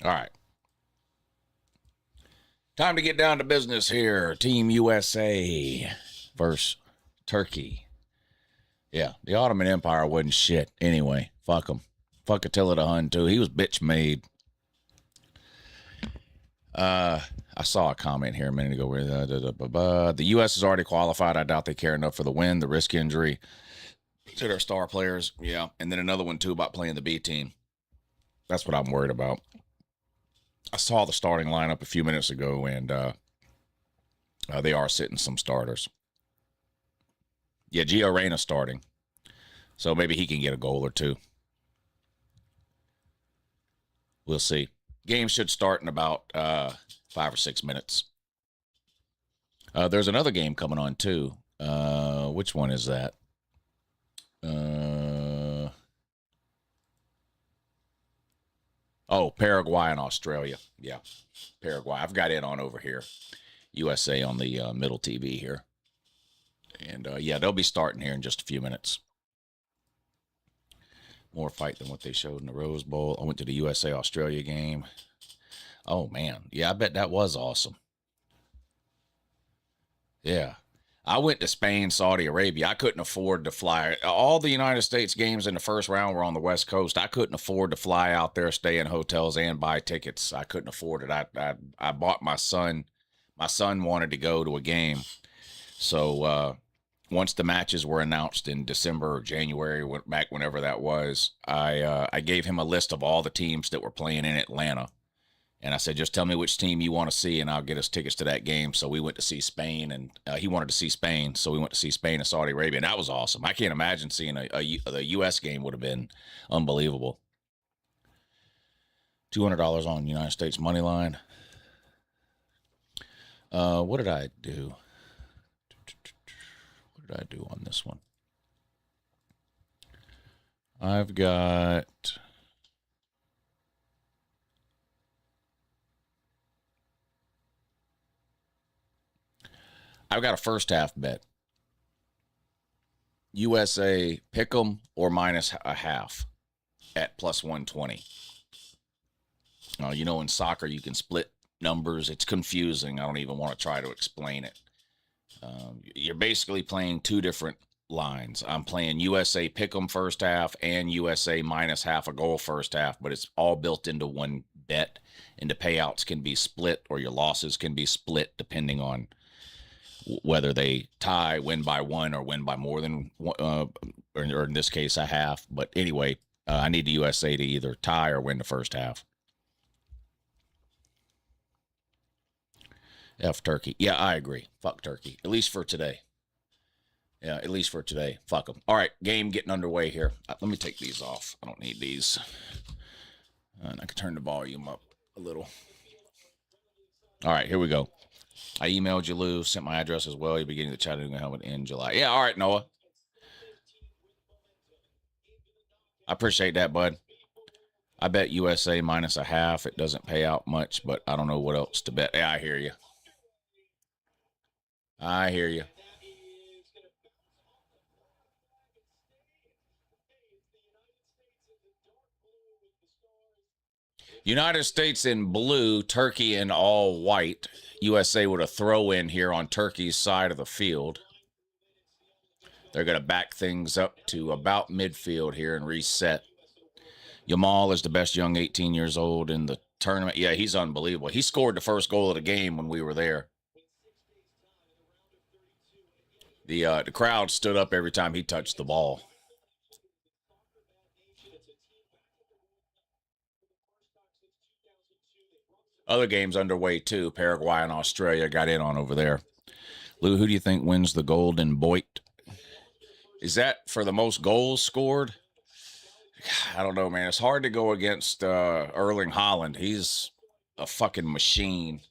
All right. Time to get down to business here. Team USA versus Turkey. Yeah, the Ottoman Empire wasn't shit anyway. Fuck them. Fuck Attila the Hun, too. He was bitch made. I saw a comment here a minute ago where the U.S. is already qualified. I doubt they care enough for the win, the risk injury to their star players. Yeah, and then another one, too, about playing the B team. That's what I'm worried about. I saw the starting lineup a few minutes ago, and they are sitting some starters. Yeah, Gio Reyna starting. So maybe he can get a goal or two. We'll see. Game should start in about 5 or 6 minutes. There's another game coming on, too. Which one is that? Oh, Paraguay and Australia. Yeah, Paraguay. I've got it on over here. USA on the middle TV here. And, yeah, they'll be starting here in just a few minutes. More fight than what they showed in the Rose Bowl. I went to the USA-Australia game. Oh, man. Yeah, I bet that was awesome. Yeah. I went to Spain, Saudi Arabia. I couldn't afford to fly. All the United States games in the first round were on the West Coast. I couldn't afford to fly out there, stay in hotels, and buy tickets. I couldn't afford it. I bought my son. My son wanted to go to a game. So once the matches were announced in December or January, back whenever that was, I gave him a list of all the teams that were playing in Atlanta. And I said, just tell me which team you want to see, and I'll get us tickets to that game. So we went to see Spain, and he wanted to see Spain. So we went to see Spain and Saudi Arabia, and that was awesome. I can't imagine seeing the U.S. game would have been unbelievable. $200 on United States money line. What did I do? What did I do on this one? I've got... I've got a first half bet. USA pick'em or minus a half at plus 120. You know, in soccer, you can split numbers. It's confusing. I don't even want to try to explain it. You're basically playing two different lines. I'm playing USA pick'em first half and USA minus half a goal first half, but it's all built into one bet, and the payouts can be split or your losses can be split depending on whether they tie, win by one, or win by more than or in this case, a half. But anyway, I need the USA to either tie or win the first half. F Turkey. Yeah, I agree. Fuck Turkey. At least for today. Yeah, at least for today. Fuck them. All right, game getting underway here. Let me take these off. I don't need these. And I can turn the volume up a little. All right, here we go. I emailed you, Lou, sent my address as well. You'll be getting the Chattanooga helmet in July. Yeah, all right, Noah. I appreciate that, bud. I bet USA minus a half. It doesn't pay out much, but I don't know what else to bet. Yeah, I hear you. I hear you. United States in blue, Turkey in all white. USA with a throw in here on Turkey's side of the field. They're going to back things up to about midfield here and reset. Yamal is the best young 18 years old in the tournament. Yeah, he's unbelievable. He scored the first goal of the game when we were there. The crowd stood up every time he touched the ball. Other games underway, too. Paraguay and Australia got in on over there. Lou, who do you think wins the Golden Boy? Is that for the most goals scored? I don't know, man. It's hard to go against Erling Haaland. He's a fucking machine.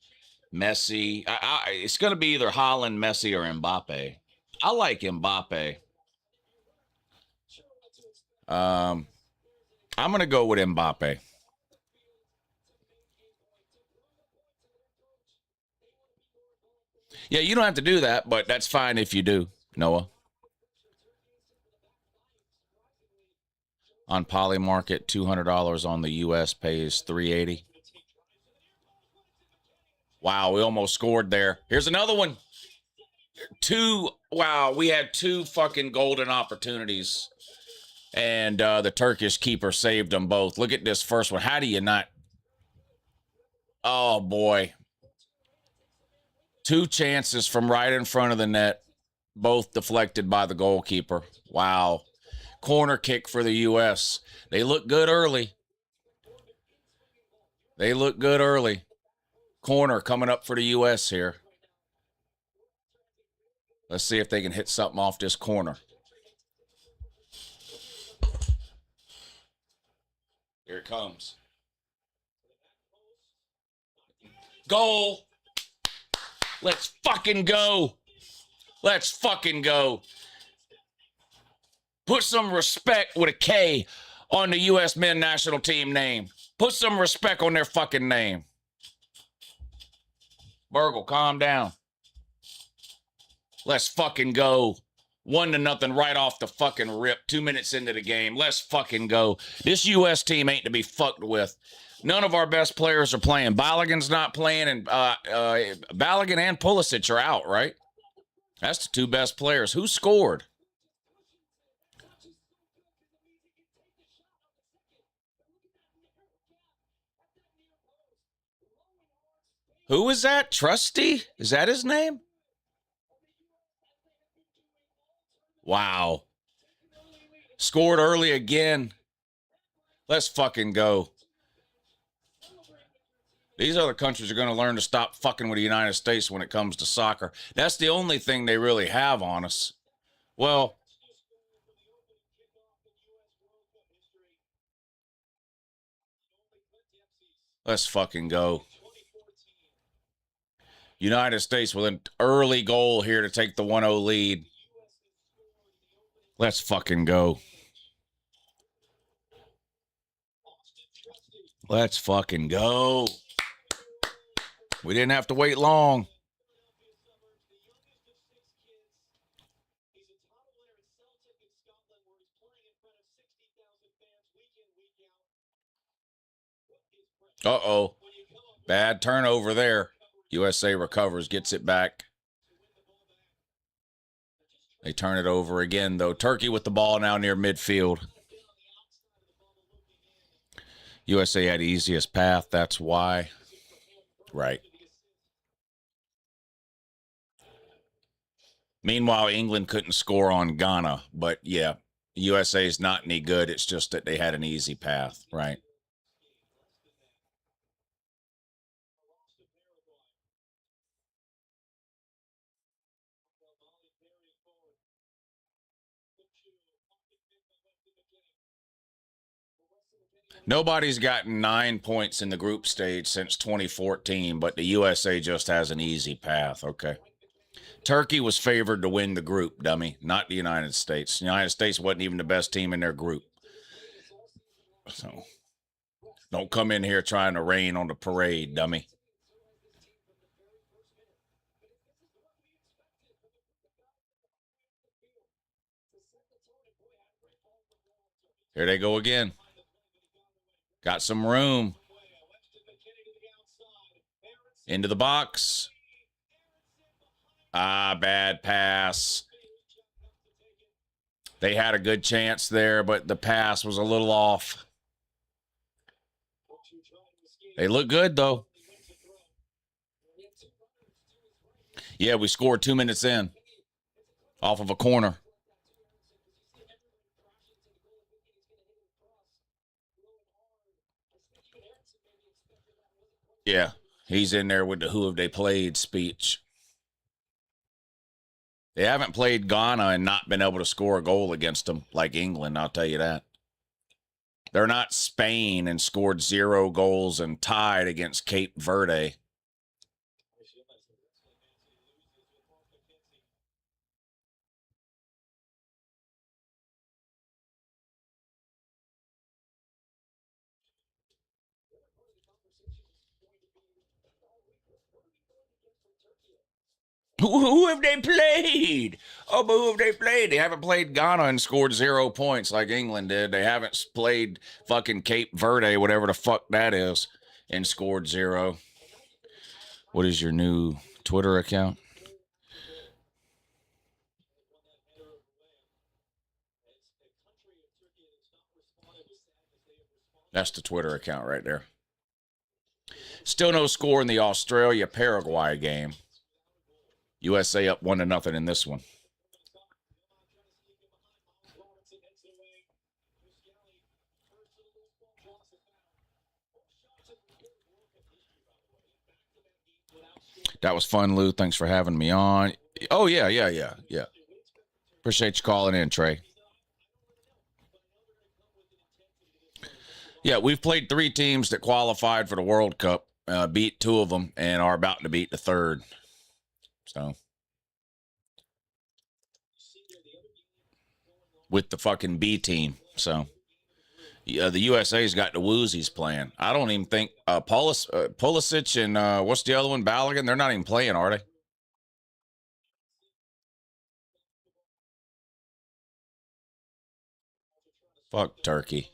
Messi. It's going to be either Haaland, Messi, or Mbappe. I like Mbappe. I'm going to go with Mbappe. Yeah, you don't have to do that, but that's fine if you do, Noah. On Polymarket, $200 on the U.S. pays $380. Wow, we almost scored there. Here's another one. Wow, we had 2 fucking golden opportunities. And the Turkish keeper saved them both. Look at this first one. How do you not? Oh, boy. 2 chances from right in front of the net, both deflected by the goalkeeper. Wow. Corner kick for the U.S. They look good early. They look good early. Corner coming up for the U.S. here. Let's see if they can hit something off this corner. Here it comes. Goal. Let's fucking go. Let's fucking go. Put some respect with a K on the U.S. men's national team name. Put some respect on their fucking name. Burgle, calm down. Let's fucking go. 1-0 right off the fucking rip. 2 minutes into the game. Let's fucking go. This U.S. team ain't to be fucked with. None of our best players are playing. Balogun's not playing, and Balogun and Pulisic are out, right? That's the 2 best players. Who scored? Who is that? Trusty? Is that his name? Wow. Scored early again. Let's fucking go. These other countries are going to learn to stop fucking with the United States when it comes to soccer. That's the only thing they really have on us. Well, let's fucking go. United States with an early goal here to take the 1-0 lead. Let's fucking go. Let's fucking go. We didn't have to wait long. Uh-oh. Bad turnover there. USA recovers, gets it back. They turn it over again, though. Turkey with the ball now near midfield. USA had the easiest path. That's why. Right. Meanwhile, England couldn't score on Ghana. But, yeah, USA is not any good. It's just that they had an easy path. Right. Nobody's gotten 9 points in the group stage since 2014, but the USA just has an easy path. Okay. Turkey was favored to win the group, dummy, not the United States. The United States wasn't even the best team in their group. So don't come in here trying to rain on the parade, dummy. Here they go again. Got some room. Into the box. Bad pass. They had a good chance there, but the pass was a little off. They look good, though. Yeah, we scored 2 minutes in off of a corner. Yeah, he's in there with the who have they played speech. They haven't played Ghana and not been able to score a goal against them like England, I'll tell you that. They're not Spain and scored 0 goals and tied against Cape Verde. Who have they played? Oh, but who have they played? They haven't played Ghana and scored 0 points like England did. They haven't played fucking Cape Verde, whatever the fuck that is, and scored 0. What is your new Twitter account? That's the Twitter account right there. Still no score in the Australia-Paraguay game. USA up 1-0 in this one. That was fun, Lou. Thanks for having me on. Oh, yeah. Appreciate you calling in, Trey. Yeah, we've played 3 teams that qualified for the World Cup, beat 2 of them, and are about to beat the 3rd. So, with the fucking B team. So, yeah, the USA's got the Woozies playing. I don't even think Pulisic and what's the other one, Balogun? They're not even playing, are they? Fuck Turkey.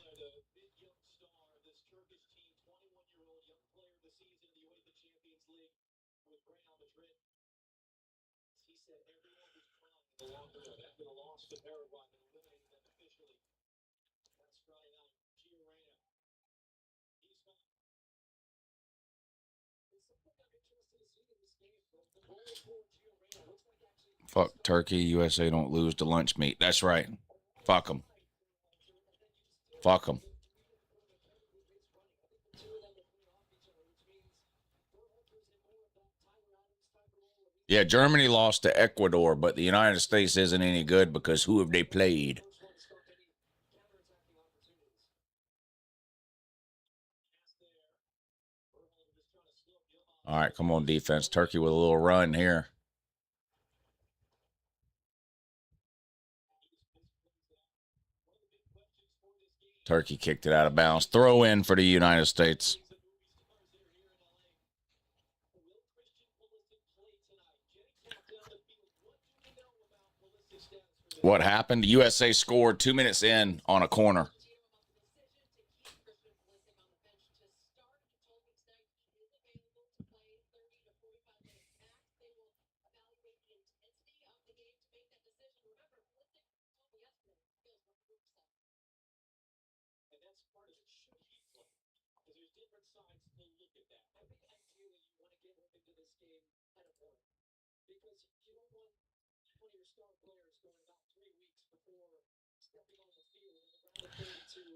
Fuck Turkey. USA don't lose to lunch meat. That's right. Fuck them. Fuck them. Yeah, Germany lost to Ecuador, but the United States isn't any good because who have they played? All right, come on, defense. Turkey with a little run here. Turkey kicked it out of bounds. Throw in for the United States. What happened? USA scored 2 minutes in on a corner.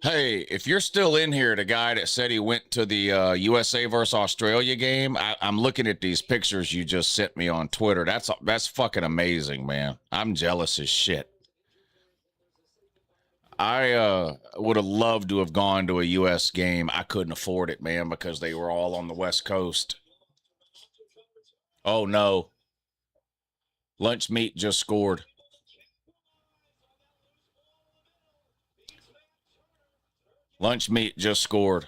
Hey, if you're still in here, the guy that said he went to the USA versus Australia game, I'm looking at these pictures you just sent me on Twitter. That's fucking amazing, man. I'm jealous as shit. I would have loved to have gone to a U.S. game. I couldn't afford it, man, because they were all on the West Coast. Oh, no. Lunch meat just scored. Lunch meat just scored.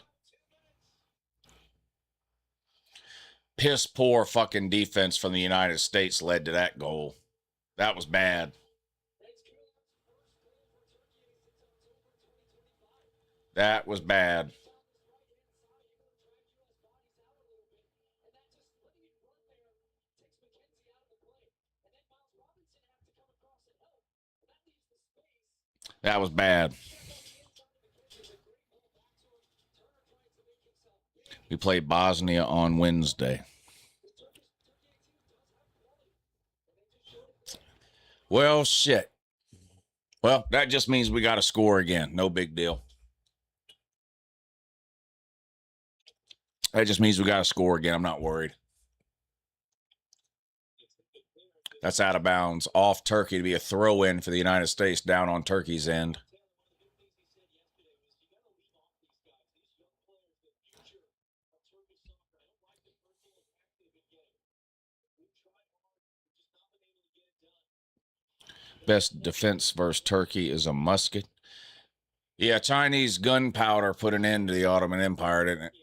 Piss poor fucking defense from the United States led to that goal. That was bad. That was bad. That was bad. We played Bosnia on Wednesday. Well, shit. Well, that just means we got to score again. No big deal. That just means we got to score again. I'm not worried. That's out of bounds. Off Turkey to be a throw in for the United States down on Turkey's end. Best defense versus Turkey is a musket. Yeah, Chinese gunpowder put an end to the Ottoman Empire, didn't it?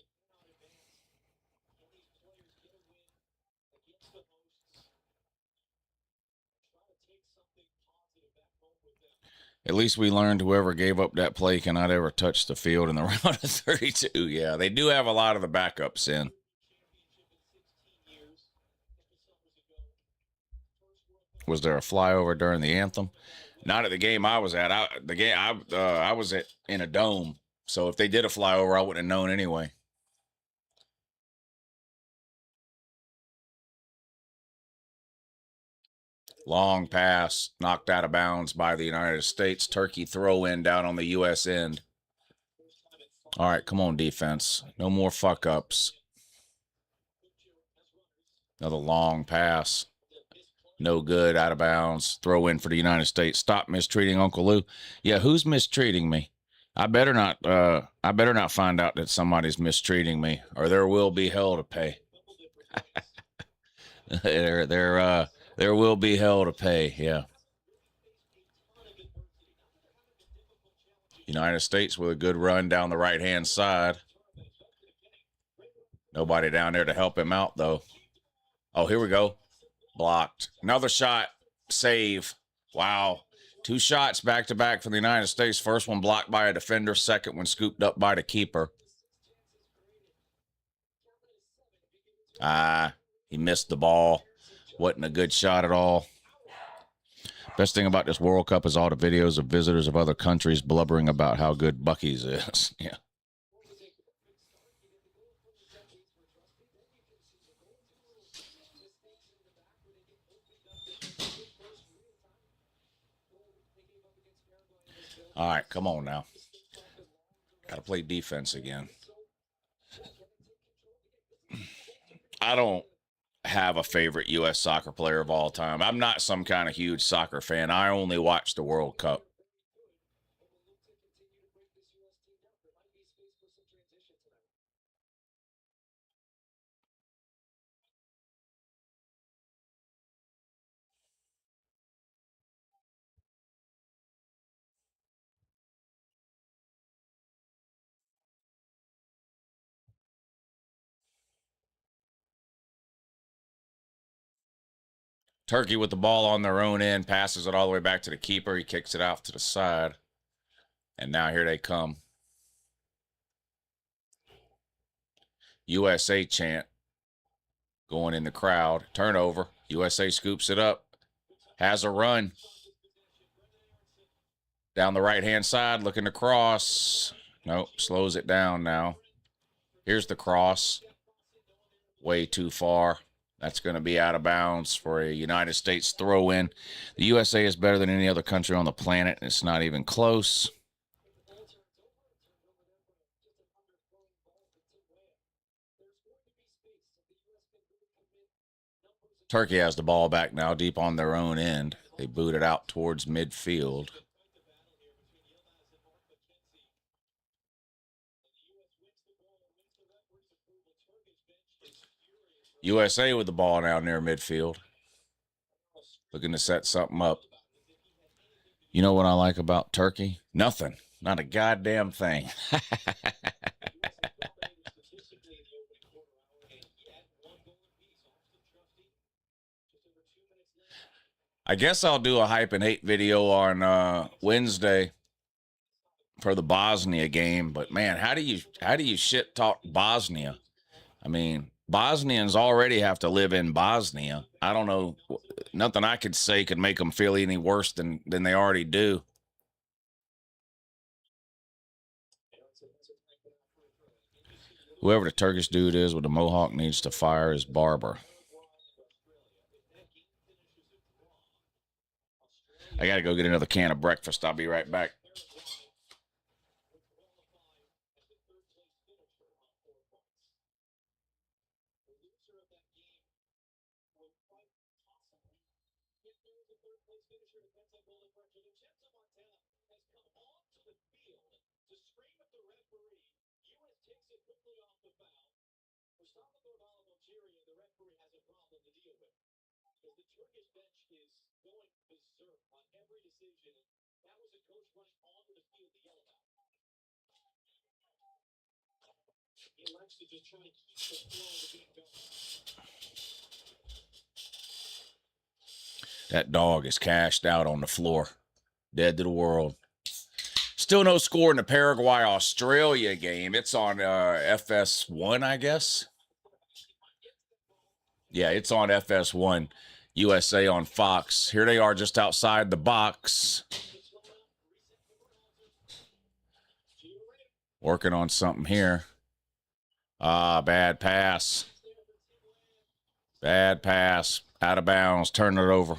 At least we learned whoever gave up that play cannot ever touch the field in the round of 32. Yeah, they do have a lot of the backups in. Was there a flyover during the anthem? Not at the game I was at. I was in a dome. So if they did a flyover, I wouldn't have known anyway. Long pass, knocked out of bounds by the United States. Turkey throw in down on the U.S. end. All right, come on, defense. No more fuck ups. Another long pass. No good, out of bounds. Throw in for the United States. Stop mistreating Uncle Lou. Yeah, who's mistreating me? I better not find out that somebody's mistreating me, or there will be hell to pay. There will be hell to pay. Yeah. United States with a good run down the right-hand side. Nobody down there to help him out, though. Oh, here we go. Blocked. Another shot. Save. Wow. 2 shots back-to-back for the United States. First one blocked by a defender. Second one scooped up by the keeper. He missed the ball. Wasn't a good shot at all. Best thing about this World Cup is all the videos of visitors of other countries blubbering about how good Buc-ee's is. Yeah. All right, come on now. Got to play defense again. I don't have a favorite U.S. soccer player of all time. I'm not some kind of huge soccer fan. I only watch the World Cup. Turkey with the ball on their own end, passes it all the way back to the keeper. He kicks it out to the side. And now here they come. USA chant going in the crowd. Turnover. USA scoops it up. Has a run. Down the right-hand side, looking to cross. Nope, slows it down now. Here's the cross. Way too far. That's going to be out of bounds for a United States throw-in. The USA is better than any other country on the planet, and it's not even close. Turkey has the ball back now, deep on their own end. They boot it out towards midfield. USA with the ball now near midfield. Looking to set something up. You know what I like about Turkey? Nothing. Not a goddamn thing. I guess I'll do a hype and hate video on Wednesday for the Bosnia game. But man, how do you shit talk Bosnia? I mean, Bosnians already have to live in Bosnia. I don't know. Nothing I could say could make them feel any worse than they already do. Whoever the Turkish dude is with the mohawk needs to fire his barber. I got to go get another can of breakfast. I'll be right back. That dog is cashed out on the floor. Dead to the world. Still no score in the Paraguay-Australia game. It's on FS1, I guess. Yeah, it's on FS1. USA on Fox. Here they are just outside the box. Working on something here. Bad pass. Bad pass. Out of bounds. Turn it over.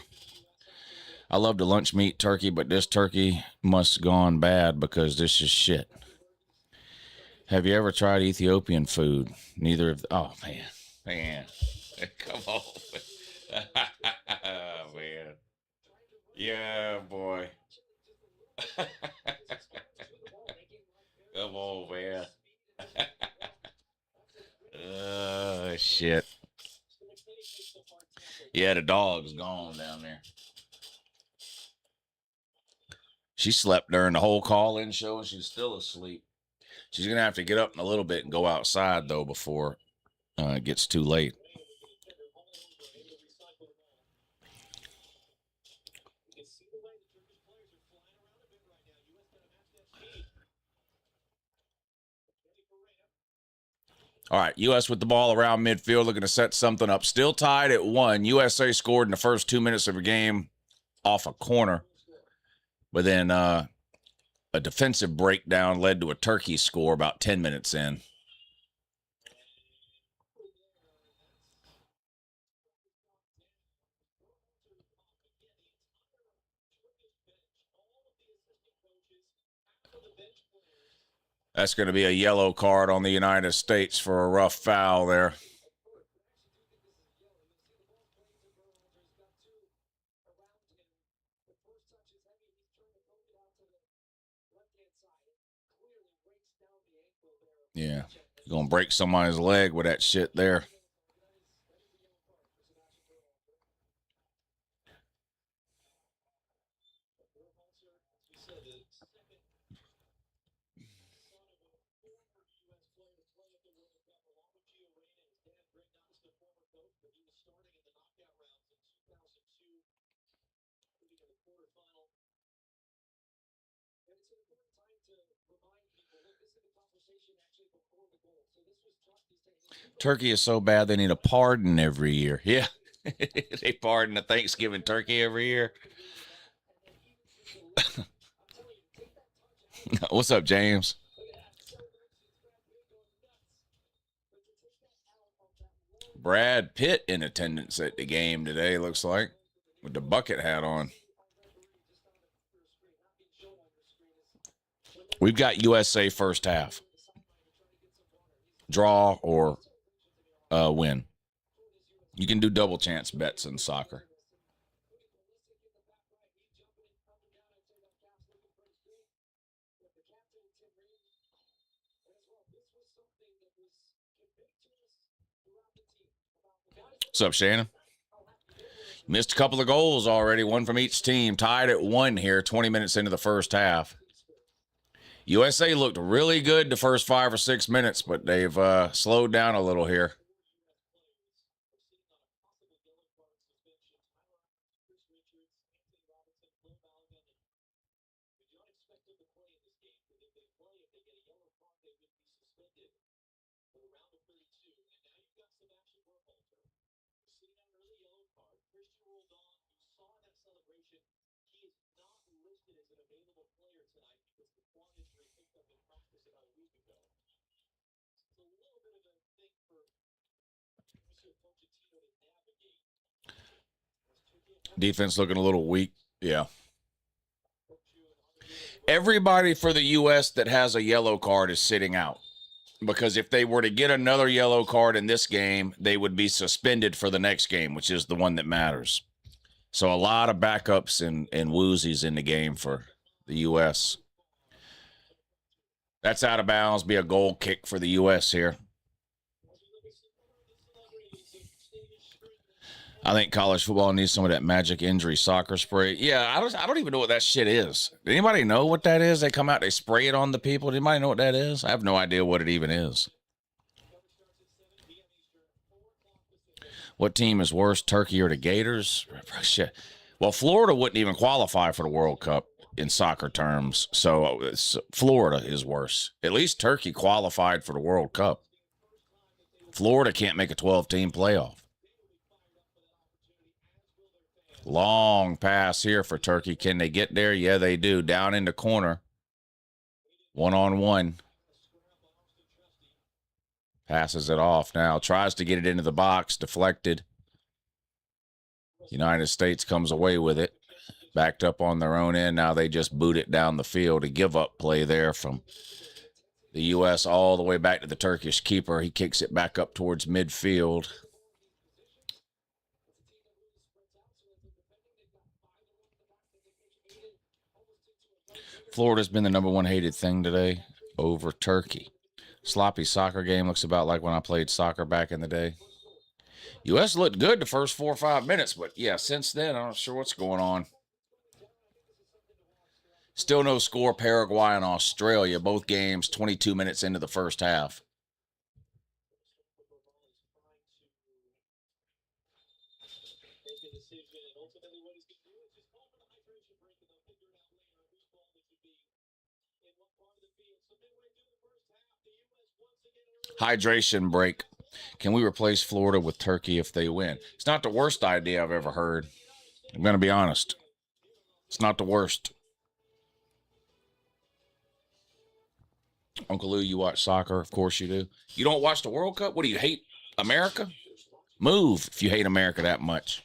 I love the lunch meat turkey, but this turkey must have gone bad because this is shit. Have you ever tried Ethiopian food? Neither of... Oh, man. Man. Come on. Man. Yeah, boy. Come on, man. Shit. Yeah, the dog's gone down there. She slept during the whole call-in show, and she's still asleep. She's going to have to get up in a little bit and go outside, though, before it gets too late. All right, U.S. with the ball around midfield, looking to set something up. Still tied at 1. USA scored in the first 2 minutes of the game off a corner. But then a defensive breakdown led to a turkey score about 10 minutes in. That's going to be a yellow card on the United States for a rough foul there. Yeah, you're going to break somebody's leg with that shit there. Turkey is so bad they need a pardon every year. Yeah, they pardon the Thanksgiving turkey every year. What's up, James? Brad Pitt in attendance at the game today, looks like, with the bucket hat on. We've got USA first half. Draw or win. You can do double chance bets in soccer. What's up, Shannon? Missed a couple of goals already, one from each team. Tied at 1 here, 20 minutes into the first half. USA looked really good the first 5 or 6 minutes, but they've slowed down a little here. Defense looking a little weak. Yeah. Everybody for the U.S. that has a yellow card is sitting out. Because if they were to get another yellow card in this game, they would be suspended for the next game, which is the one that matters. So a lot of backups and woozies in the game for the U.S. That's out of bounds. Be a goal kick for the U.S. here. I think college football needs some of that magic injury soccer spray. Yeah, I don't even know what that shit is. Does anybody know what that is? They come out, they spray it on the people. Does anybody know what that is? I have no idea what it even is. What team is worse, Turkey or the Gators? Shit. Well, Florida wouldn't even qualify for the World Cup in soccer terms, so Florida is worse. At least Turkey qualified for the World Cup. Florida can't make a 12-team playoff. Long pass here for Turkey. Can they get there? Yeah, they do. Down in the corner. 1-on-1. Passes it off now. Tries to get it into the box. Deflected. United States comes away with it. Backed up on their own end. Now they just boot it down the field. A give-up play there from the U.S. all the way back to the Turkish keeper. He kicks it back up towards midfield. Florida's been the #1 hated thing today over Turkey. Sloppy soccer game. Looks about like when I played soccer back in the day. U.S. looked good the first 4 or 5 minutes, but yeah, since then, I'm not sure what's going on. Still no score, Paraguay and Australia. Both games 22 minutes into the first half. Hydration break. Can we replace Florida with Turkey if they win? It's not the worst idea I've ever heard. I'm going to be honest. It's not the worst. Uncle Lou, you watch soccer? Of course you do. You don't watch the World Cup? What do you hate? America? Move if you hate America that much.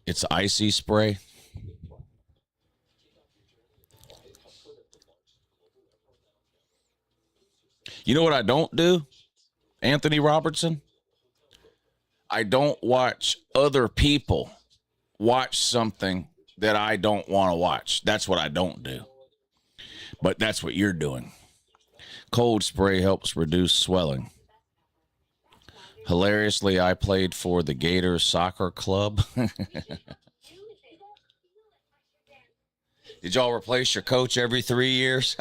It's icy spray. You know what I don't do, Anthony Robertson? I don't watch other people watch something that I don't want to watch. That's what I don't do. But that's what you're doing. Cold spray helps reduce swelling. Hilariously, I played for the Gators Soccer Club. Did y'all replace your coach every 3 years?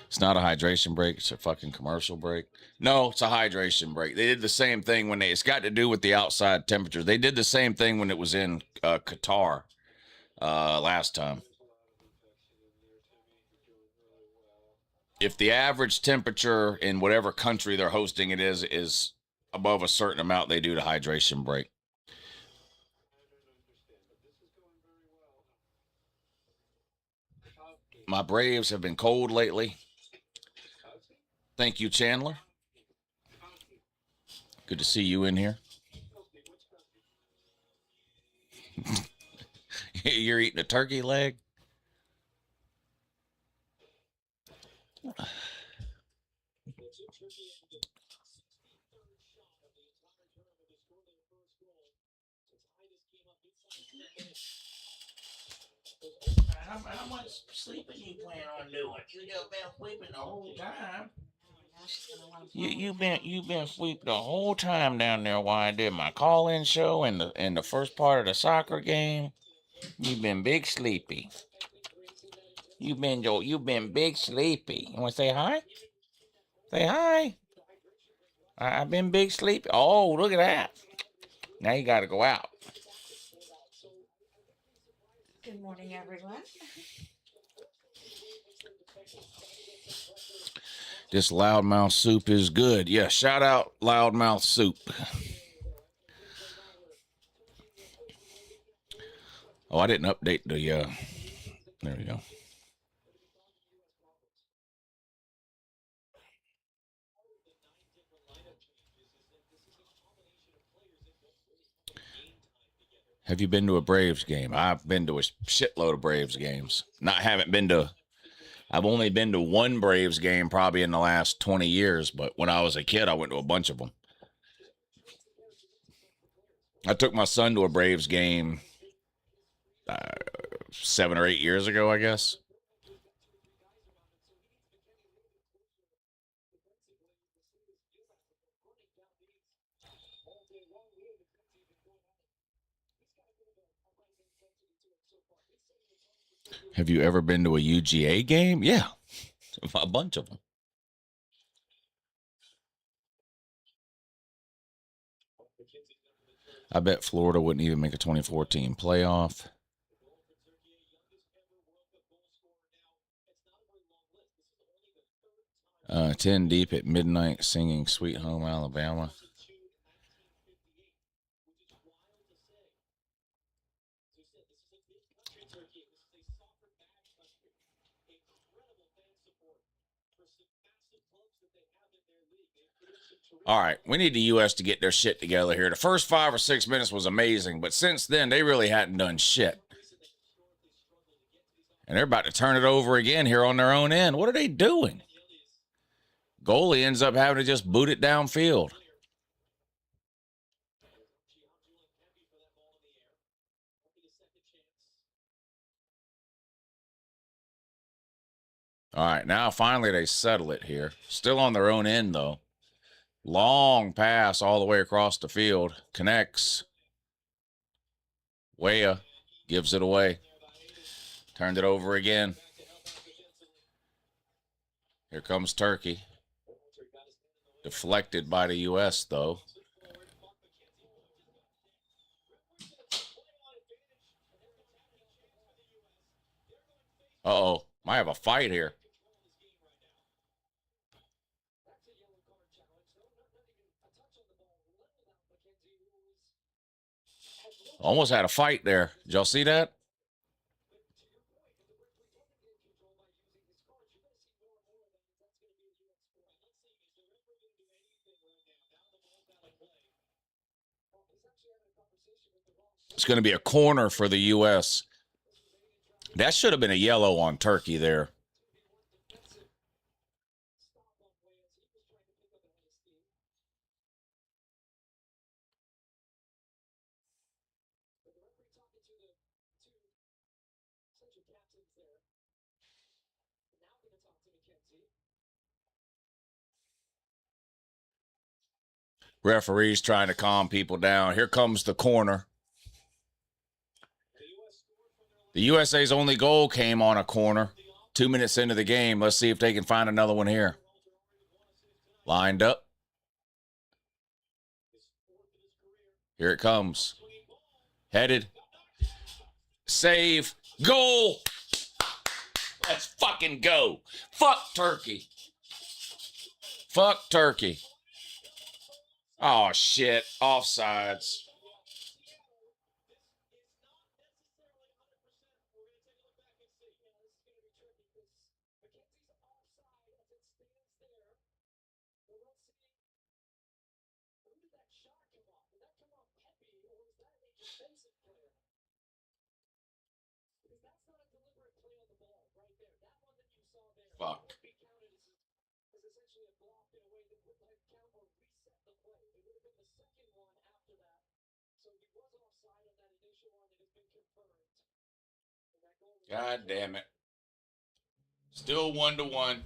It's not a hydration break. It's a fucking commercial break. No, it's a hydration break. They did the same thing when it's got to do with the outside temperature. They did the same thing when it was in Qatar last time. If the average temperature in whatever country they're hosting it is above a certain amount, they do the hydration break. My Braves have been cold lately. Thank you, Chandler. Good to see you in here. You're eating a turkey leg? How much sleeping you plan on doing? You just been sleeping the whole time. You've been asleep the whole time down there while I did my call-in show and the first part of the soccer game. You've been big sleepy. You've been big sleepy. You want to say hi? Say hi. I've been big sleepy. Oh, look at that. Now you got to go out. Good morning, everyone. This loudmouth soup is good. Yeah, shout out loudmouth soup. Oh, I didn't update the, there we go. Have you been to a Braves game? I've been to a shitload of Braves games. I've only been to one Braves game probably in the last 20 years, but when I was a kid, I went to a bunch of them. I took my son to a Braves game 7 or 8 years ago, I guess. Have you ever been to a UGA game? Yeah, a bunch of them. I bet Florida wouldn't even make a 2014 playoff. 10 deep at midnight singing Sweet Home Alabama. All right, we need the U.S. to get their shit together here. The first 5 or 6 minutes was amazing, but since then, they really hadn't done shit. And they're about to turn it over again here on their own end. What are they doing? Goalie ends up having to just boot it downfield. All right, now finally they settle it here. Still on their own end, though. Long pass all the way across the field. Connects. Weah gives it away. Turned it over again. Here comes Turkey. Deflected by the U.S., though. Uh-oh. Might have a fight here. Almost had a fight there. Did y'all see that? It's going to be a corner for the U.S. That should have been a yellow on Turkey there. Referees trying to calm people down. Here comes the corner. The USA's only goal came on a corner. 2 minutes into the game. Let's see if they can find another one here. Lined up. Here it comes. Headed. Save. Goal. Let's fucking go. Fuck Turkey. Fuck Turkey. Oh, shit. Offsides. Fuck. God damn it. Still 1-1.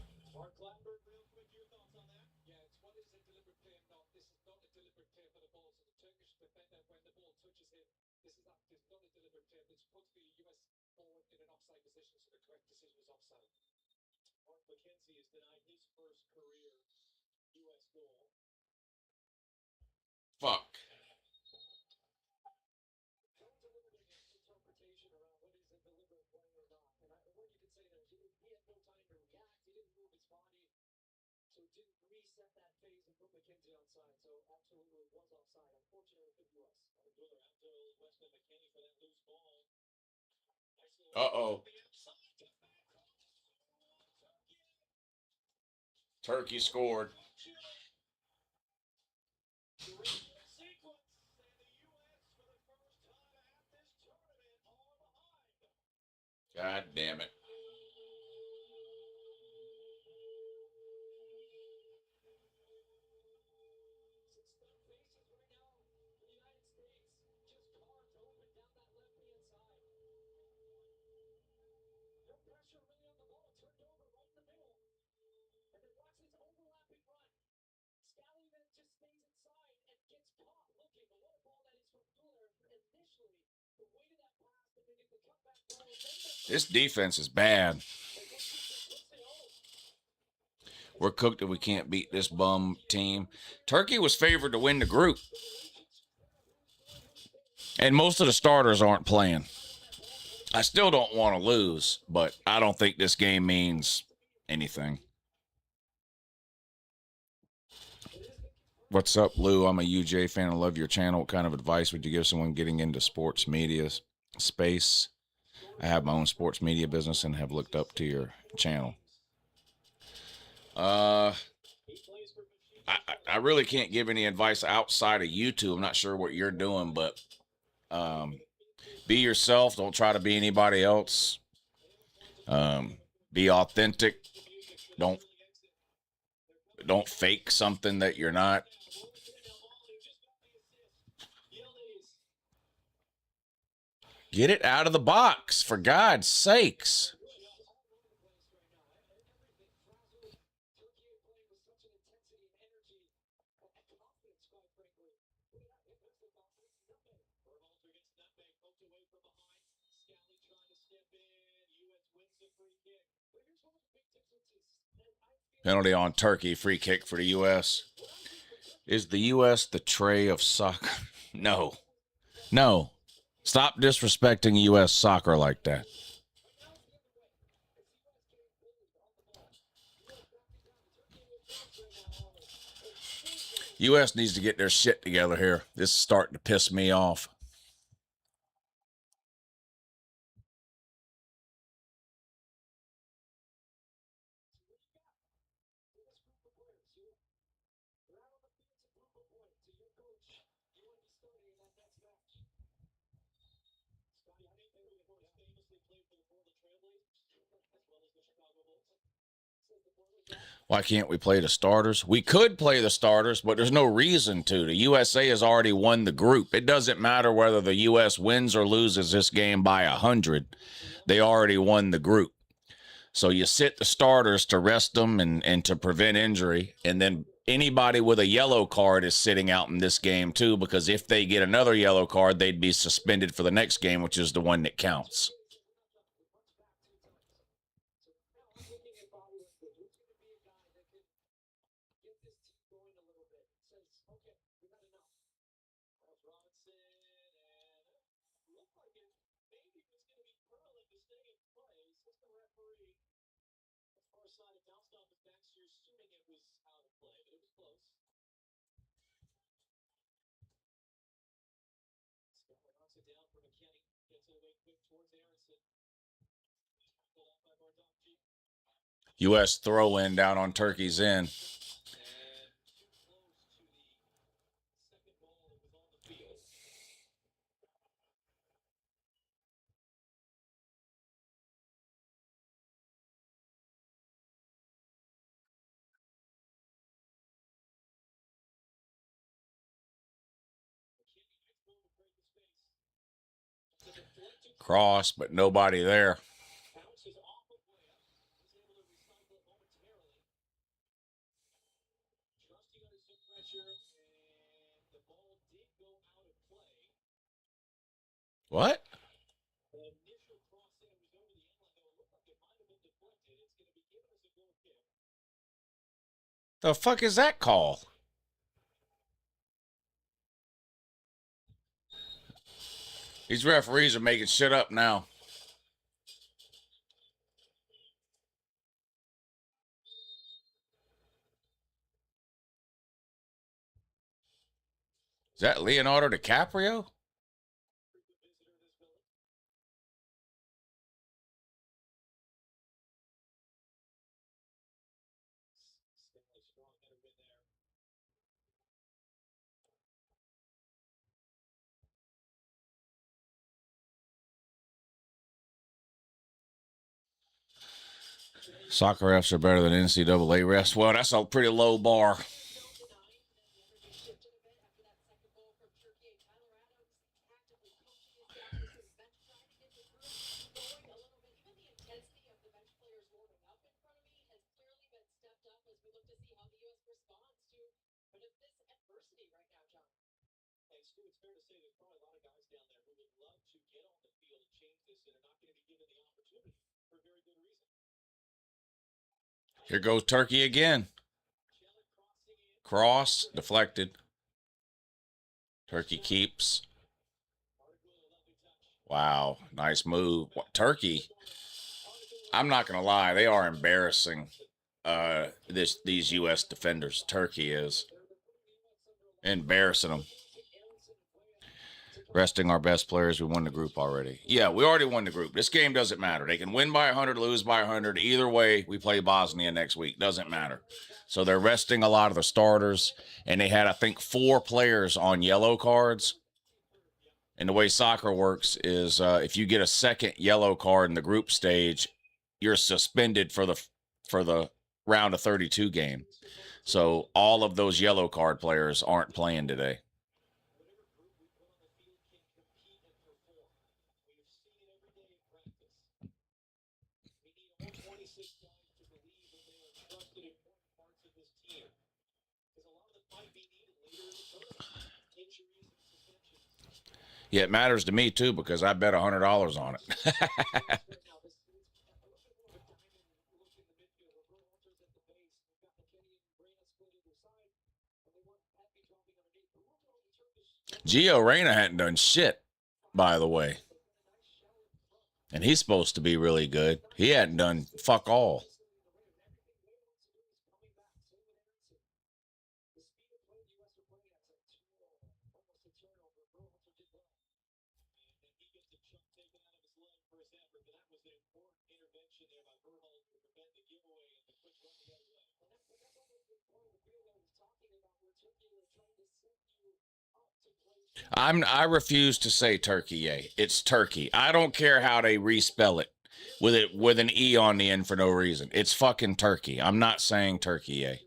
Fuck. Uh-oh. Turkey scored. God damn it. This defense is bad. We're cooked if we can't beat this bum team. Turkey was favored to win the group. And most of the starters aren't playing. I still don't want to lose, but I don't think this game means anything. What's up, Lou? I'm a UJ fan. I love your channel. What kind of advice would you give someone getting into sports media space? I have my own sports media business and have looked up to your channel. I really can't give any advice outside of YouTube. I'm not sure what you're doing, but be yourself. Don't try to be anybody else. Be authentic. Don't fake something that you're not. Get it out of the box, for God's sakes. Penalty on Turkey, free kick for the U.S. Is the U.S. the tray of soccer? No. No. Stop disrespecting U.S. soccer like that. U.S. needs to get their shit together here. This is starting to piss me off. Why can't we play the starters? We could play the starters, but there's no reason to. The USA has already won the group. It doesn't matter whether the U.S. wins or loses this game by 100. They already won the group. So you sit the starters to rest them and to prevent injury, and then anybody with a yellow card is sitting out in this game too, because if they get another yellow card, they'd be suspended for the next game, which is the one that counts. U.S. throw-in down on Turkey's end. Cross, but nobody there. What? The fuck is that call? These referees are making shit up now. Is that Leonardo DiCaprio? Soccer refs are better than NCAA refs. Well, that's a pretty low bar. Here goes Turkey again. Cross, deflected. Turkey keeps. Wow, nice move. What, Turkey, I'm not going to lie, they are embarrassing these U.S. defenders. Turkey is. Embarrassing them. Resting our best players. We won the group already. Yeah, we already won the group. This game doesn't matter. They can win by 100, lose by 100. Either way, we play Bosnia next week. Doesn't matter. So they're resting a lot of the starters. And they had, I think, 4 players on yellow cards. And the way soccer works is if you get a second yellow card in the group stage, you're suspended for the round of 32 game. So all of those yellow card players aren't playing today. Yeah, it matters to me too because I bet $100 on it. Gio Reyna hadn't done shit, by the way. And he's supposed to be really good. He hadn't done fuck all. I refuse to say Turkey. It's Turkey. I don't care how they respell it with an E on the end for no reason. It's fucking Turkey. I'm not saying Turkey.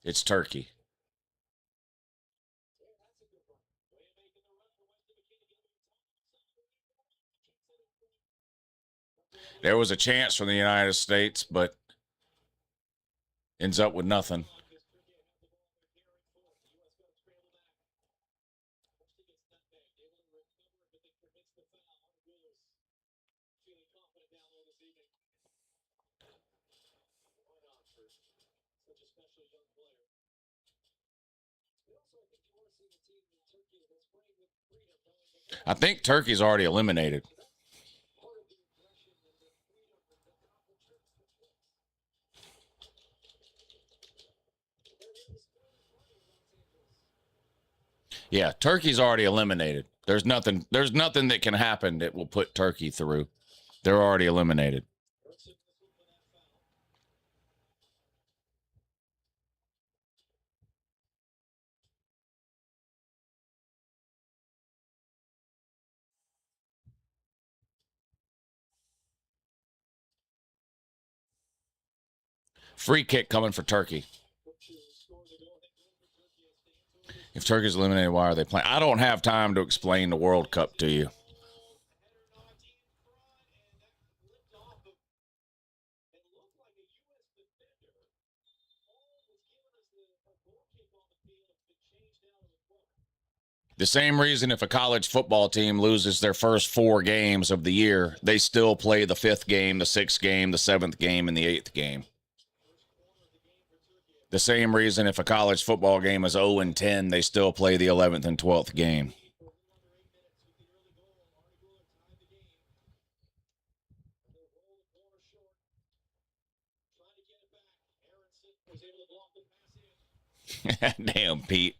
It's Turkey. There was a chance from the United States, but ends up with nothing. I think Turkey's already eliminated. Yeah, Turkey's already eliminated. There's nothing that can happen that will put Turkey through. They're already eliminated. Free kick coming for Turkey. If Turkey's eliminated, why are they playing? I don't have time to explain the World Cup to you. The same reason if a college football team loses their first 4 games of the year, they still play the 5th game, the 6th game, the 7th game, and the 8th game. The same reason if a college football game is 0-10, they still play the 11th and 12th game. Damn, Pete.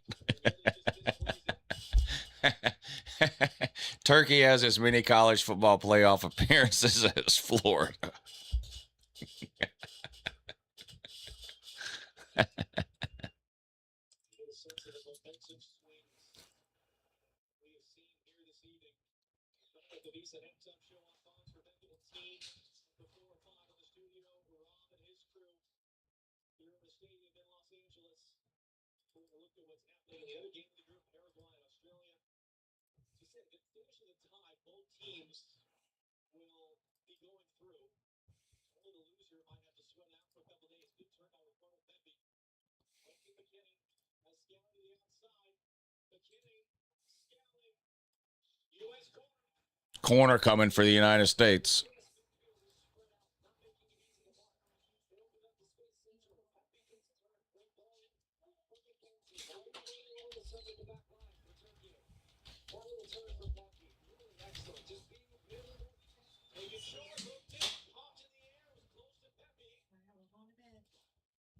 Turkey has as many college football playoff appearances as Florida. Corner coming for the United States.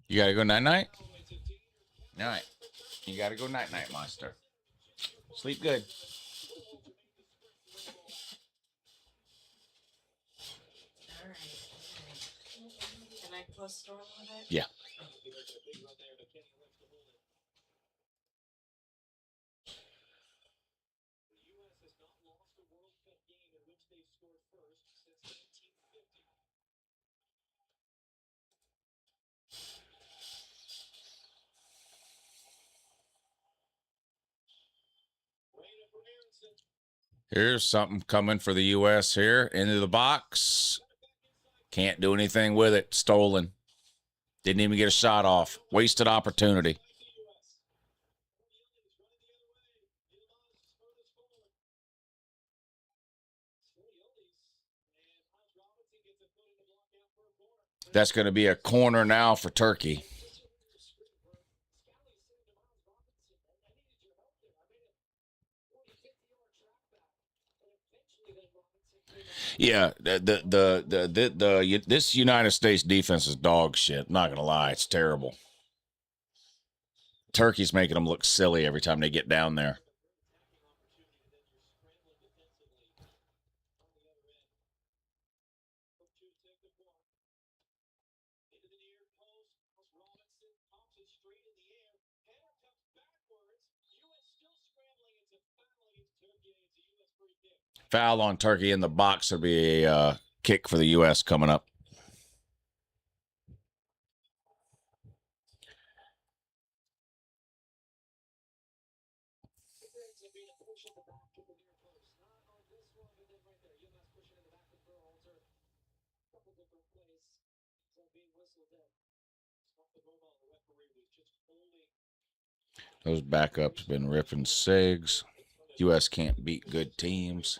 You got to go night-night? All right. You got to go night-night, monster. Sleep good. All right. Can I close the door a little bit? Yeah. Here's something coming for the U.S. here. Into the box. Can't do anything with it. Stolen. Didn't even get a shot off. Wasted opportunity. That's going to be a corner now for Turkey. Yeah, this United States defense is dog shit. I'm not gonna lie, it's terrible. Turkey's making them look silly every time they get down there. Foul on Turkey in the box would be a kick for the U.S. coming up. Those backups been ripping cigs. U.S. can't beat good teams.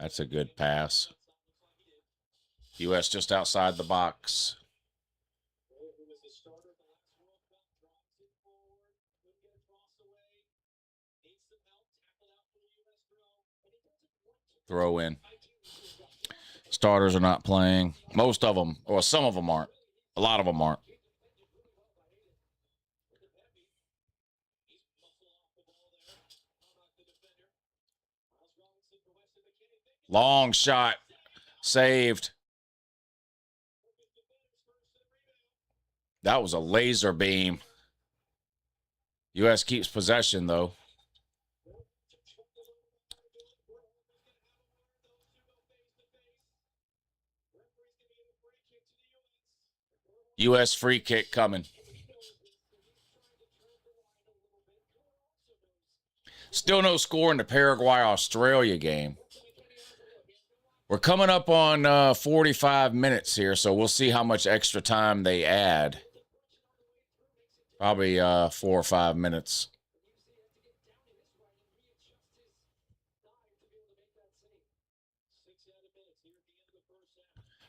That's a good pass. U.S. just outside the box. Throw in. Starters are not playing. Most of them, or some of them aren't. A lot of them aren't. Long shot. Saved. That was a laser beam. U.S. keeps possession, though. U.S. free kick coming. Still no score in the Paraguay-Australia game. We're coming up on 45 minutes here, so we'll see how much extra time they add. Probably 4 or 5 minutes.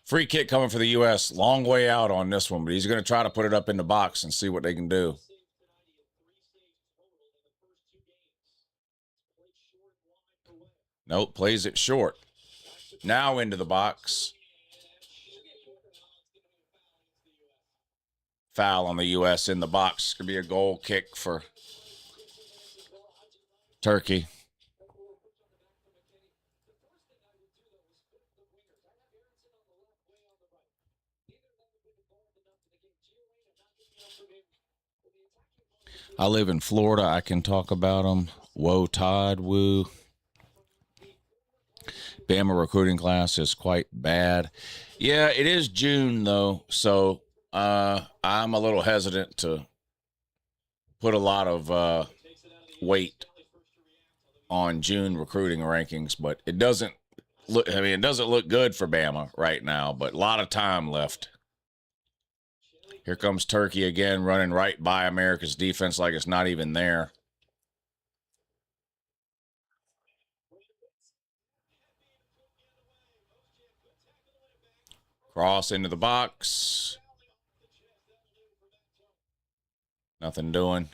Free kick coming for the U.S. Long way out on this one, but he's going to try to put it up in the box and see what they can do. Nope, plays it short. Now into the box. Foul on the U.S. in the box. Could be a goal kick for Turkey. I live in Florida. I can talk about them. Whoa, Todd, woo. Bama recruiting class is quite bad. Yeah, it is June, though, so I'm a little hesitant to put a lot of weight on June recruiting rankings, but it doesn't look, I mean, it doesn't look good for Bama right now, but a lot of time left. Here comes Turkey again, running right by America's defense like it's not even there. Cross into the box. Nothing doing.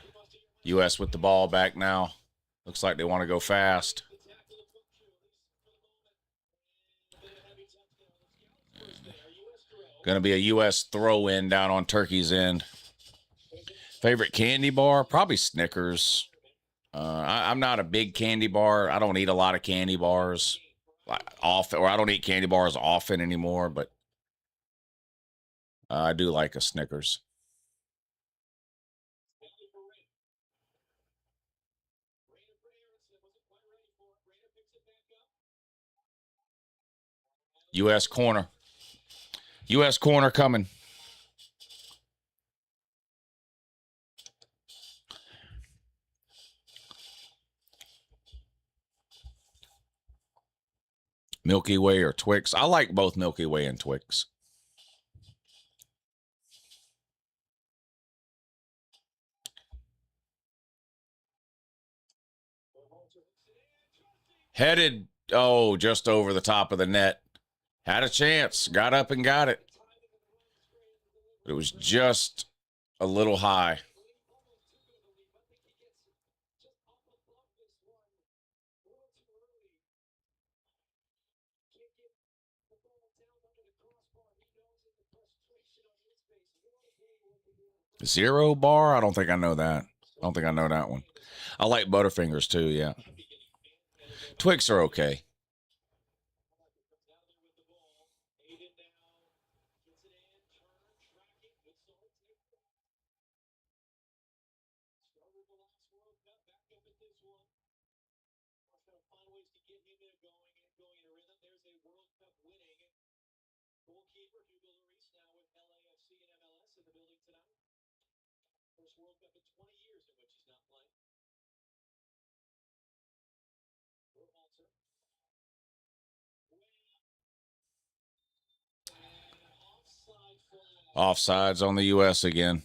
U.S. with the ball back now. Looks like they want to go fast. Going to be a U.S. throw-in down on Turkey's end. Favorite candy bar? Probably Snickers. I'm not a big candy bar. I don't eat a lot of candy bars often, or I don't eat candy bars often anymore, but I do like a Snickers. U.S. corner. U.S. corner coming. Milky Way or Twix. I like both Milky Way and Twix. Headed, oh, just over the top of the net. Had a chance. Got up and got it. But it was just a little high. Zero bar? I don't think I know that. I don't think I know that one. I like Butterfingers too, yeah. Twix are okay. Offsides on the U.S. again.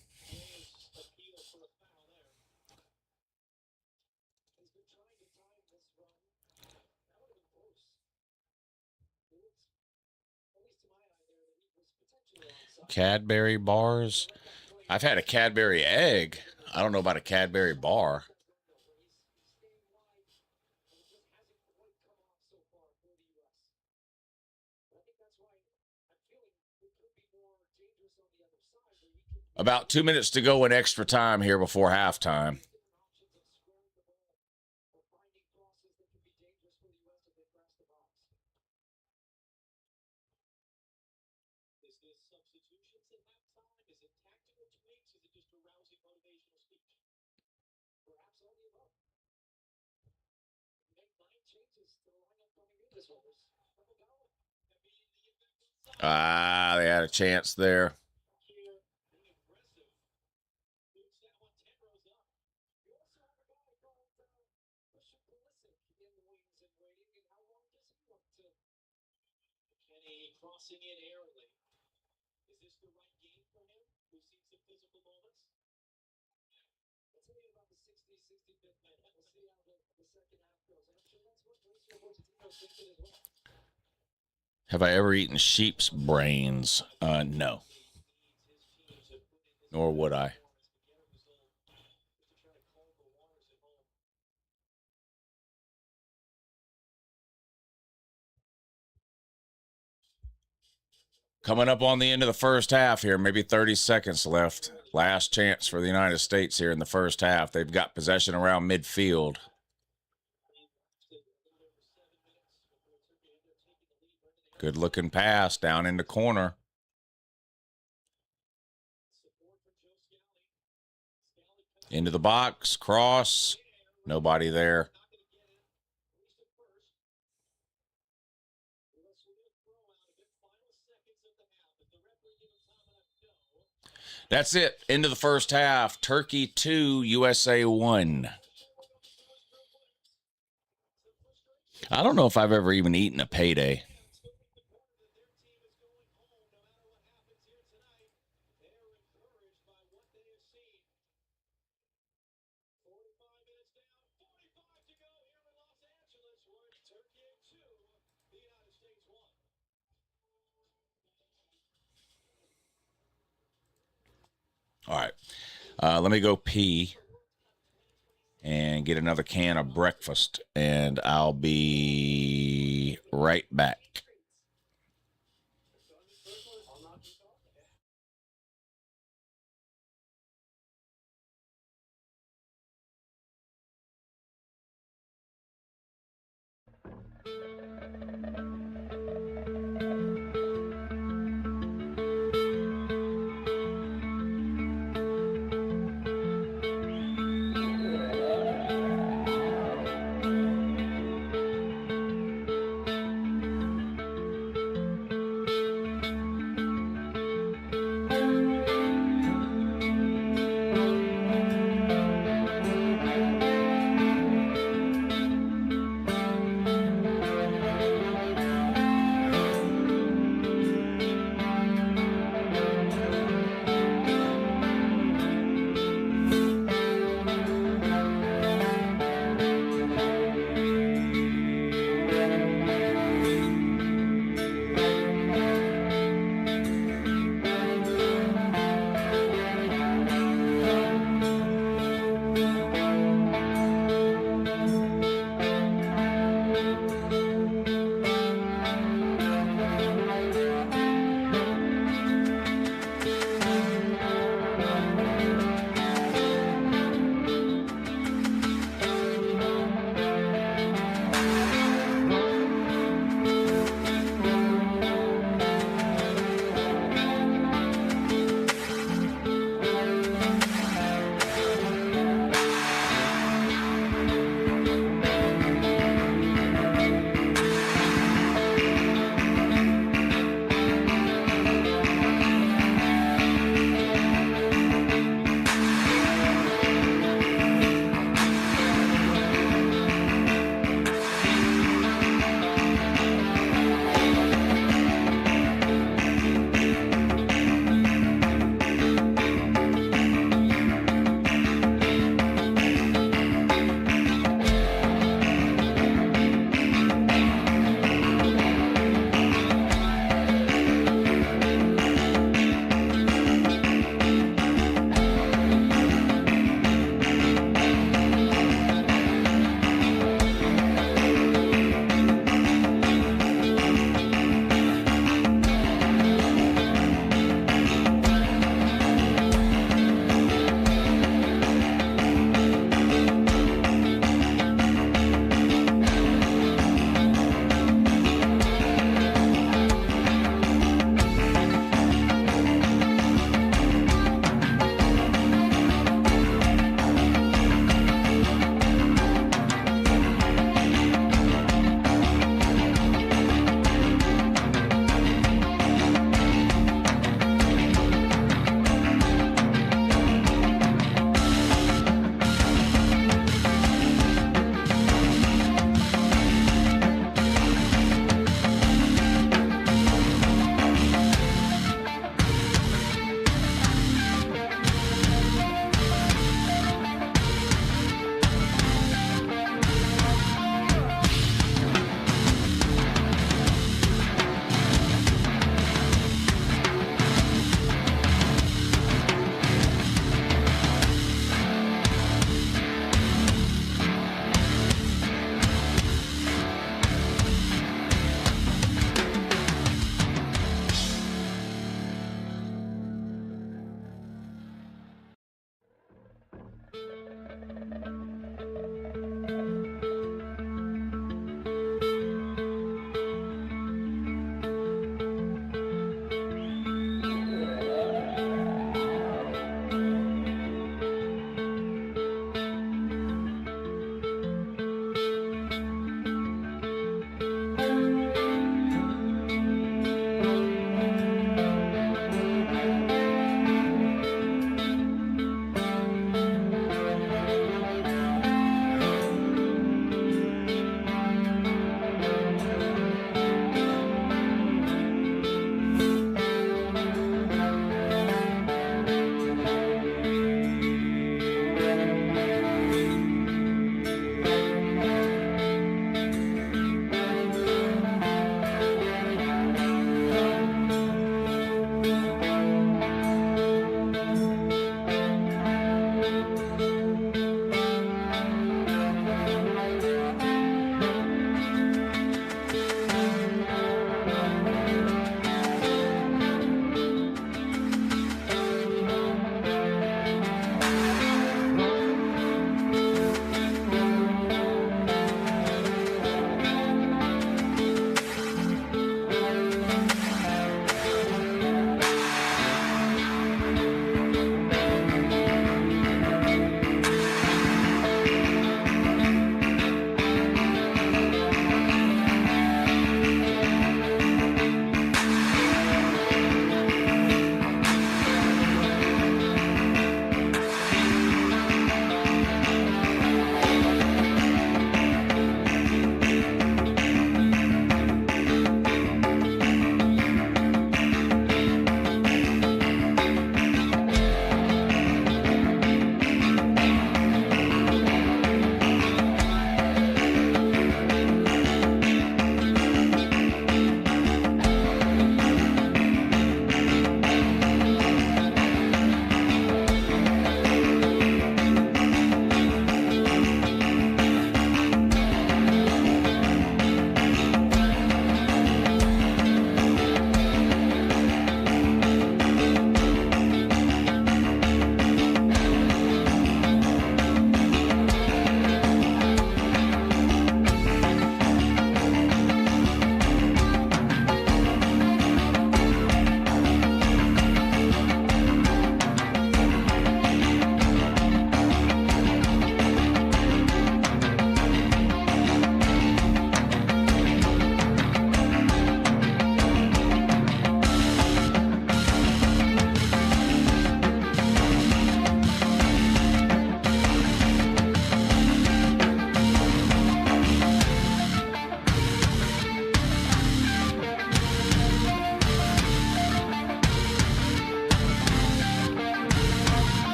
Cadbury bars. I've had a Cadbury egg. I don't know about a Cadbury bar. About 2 minutes to go in extra time here before halftime. Ah, they had a chance there. Have I ever eaten sheep's brains? No. Nor would I. Coming up on the end of the first half here, maybe 30 seconds left. Last chance for the United States here in the first half. They've got possession around midfield. Good looking pass down in the corner. Into the box, cross. Nobody there. That's it. Into the first half. Turkey 2, USA 1. I don't know if I've ever even eaten a payday. All right. Let me go pee. get another can of breakfast, and I'll be right back.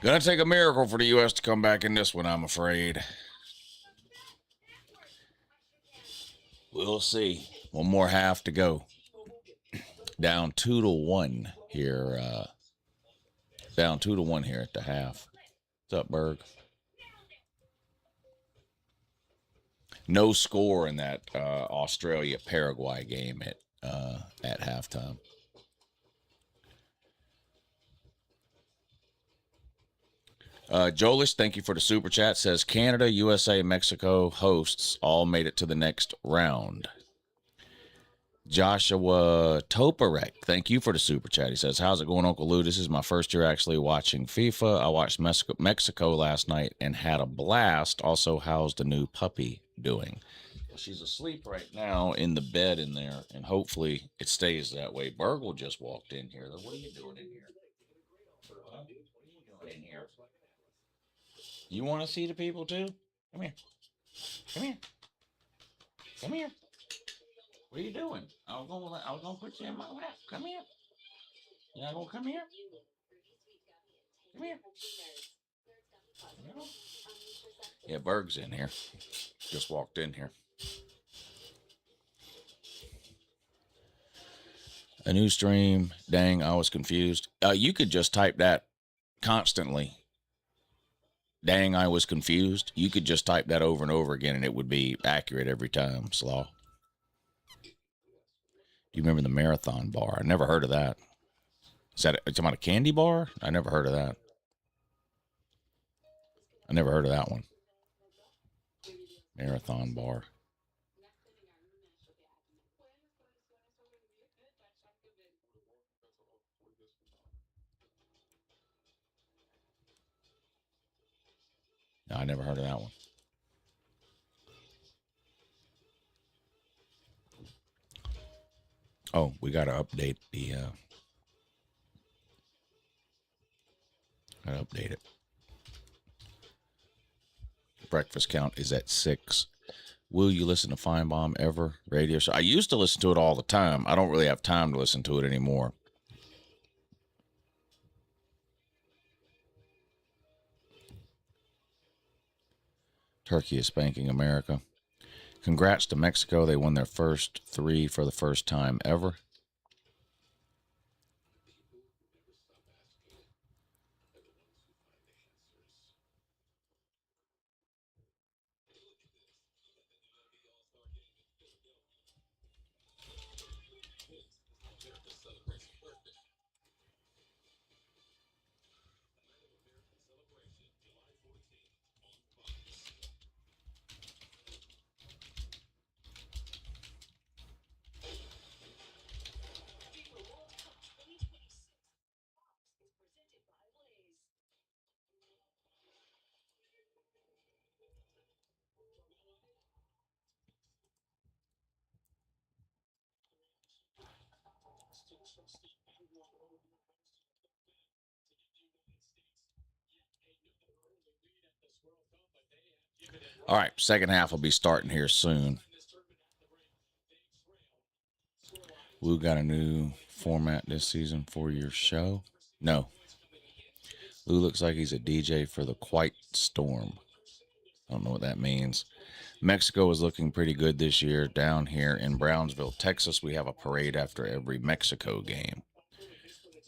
Gonna take a miracle for the U.S. to come back in this one, I'm afraid. We'll see. One more half to go. Down 2-1 here. Down 2-1 here at the half. What's up, Berg? No score in that Australia-Paraguay game at halftime. Jolis, thank you for the super chat. Says Canada, USA, Mexico hosts all made it to the next round. Joshua Toporek, thank you for the super chat. He says, how's it going, Uncle Lou? This is my first year actually watching FIFA. I watched Mexico last night and had a blast. Also, how's the new puppy doing? She's asleep right now in the bed in there, and hopefully it stays that way. Burgle just walked in here. What are you doing in here? What are you doing in here? You want to see the people too? Come here. Come here. Come here. What are you doing? I was gonna put you in my lap. Come here. You're not gonna come here? Come here. Yeah, Berg's in here. Just walked in here. A new stream. Dang, I was confused. You could just type that constantly. Dang, I was confused. You could just type that over and over again, and it would be accurate every time, Slaw. Do you remember the marathon bar? I never heard of that. Is that talking about a candy bar? I never heard of that. I never heard of that one. Marathon bar. No, I never heard of that one. Oh, we got to update the. Gotta update it. Breakfast count is at 6. Will you listen to Feinbaum ever? Radio show. I used to listen to it all the time. I don't really have time to listen to it anymore. Turkey is spanking America. Congrats to Mexico. They won their first 3 for the first time ever. All right, second half will be starting here soon. We got a new format this season for your show. No. Lou looks like he's a DJ for the Quiet Storm. I don't know what that means. Mexico is looking pretty good this year. Down here in Brownsville, Texas, we have a parade after every Mexico game.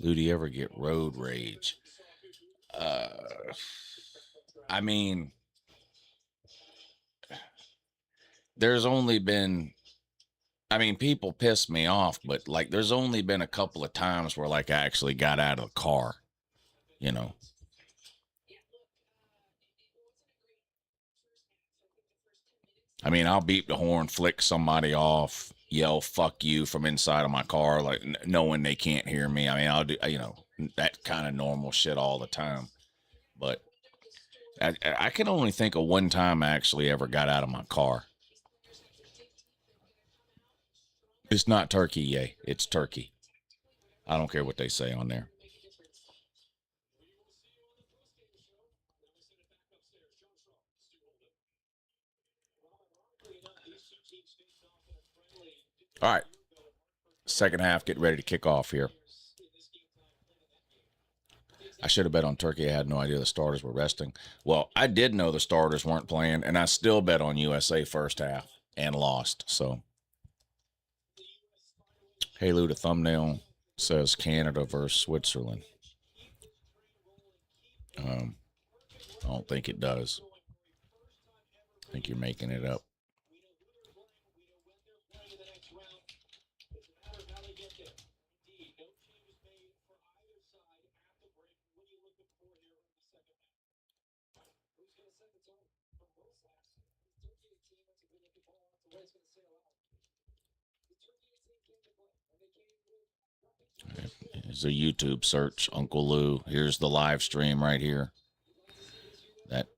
Lou, do you ever get road rage? I mean, there's only been, people piss me off, but like there's only been a couple of times where like I actually got out of the car, you know. I mean, I'll beep the horn, flick somebody off, yell "fuck you" from inside of my car, like knowing they can't hear me. I mean, I'll do, that kind of normal shit all the time. But I can only think of one time I actually ever got out of my car. It's not turkey, yay. It's turkey. I don't care what they say on there. All right. Second half, get ready to kick off here. I should have bet on Turkey. I had no idea the starters were resting. Well, I did know the starters weren't playing, and I still bet on USA first half and lost. So, hey, Lou, the thumbnail says Canada versus Switzerland. I don't think it does. I think you're making it up. Here's a YouTube search, Uncle Lou. Here's the live stream right here.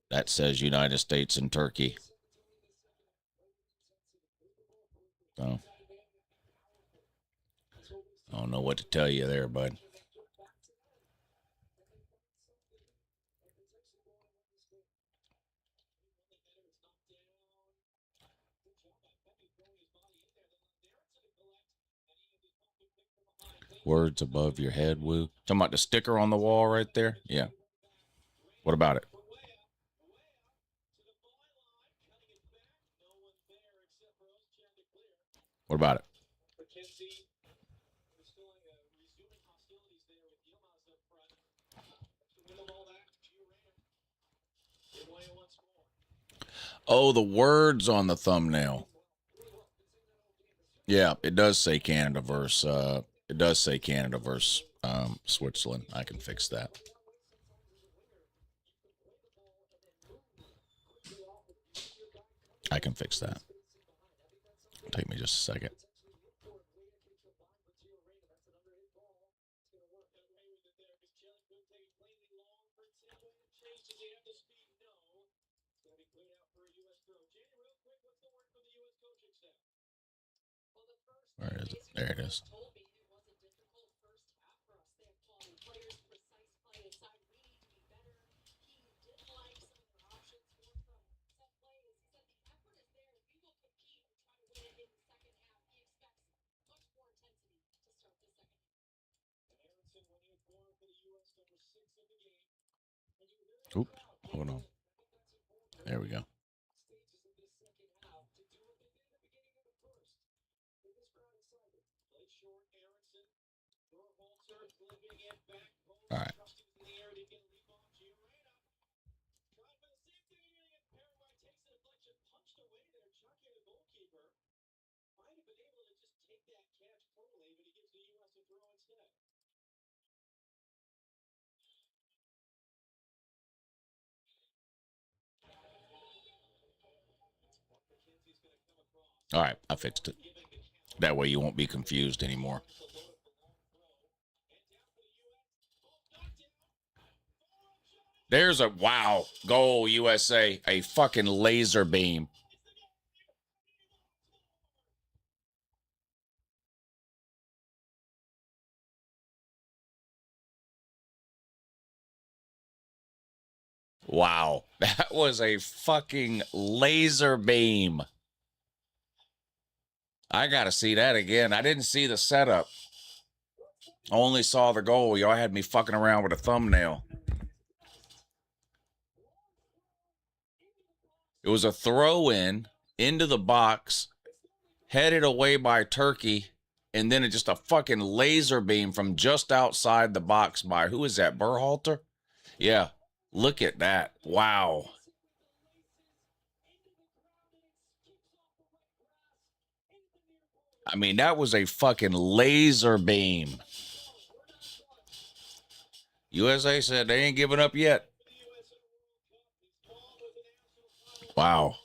That says United States and Turkey. So I don't know what to tell you there, bud. Words above your head, Woo. Talking about the sticker on the wall right there? Yeah. What about it? What about it? Oh, the words on the thumbnail. Yeah, it does say Canada versus Switzerland. I can fix that. I can fix that. It'll take me just a second. Where is it? There it is. Oop, hold on. There we go. All right. All right, I fixed it. That way you won't be confused anymore. There's a wow goal, USA, a fucking laser beam. Wow, that was a fucking laser beam. I got to see that again. I didn't see the setup. I only saw the goal. Y'all had me fucking around with a thumbnail. It was a throw in into the box, headed away by Turkey, and then just a fucking laser beam from just outside the box by, who is that, Berhalter? Yeah, look at that. Wow. I mean, that was a fucking laser beam. USA said they ain't giving up yet. Wow.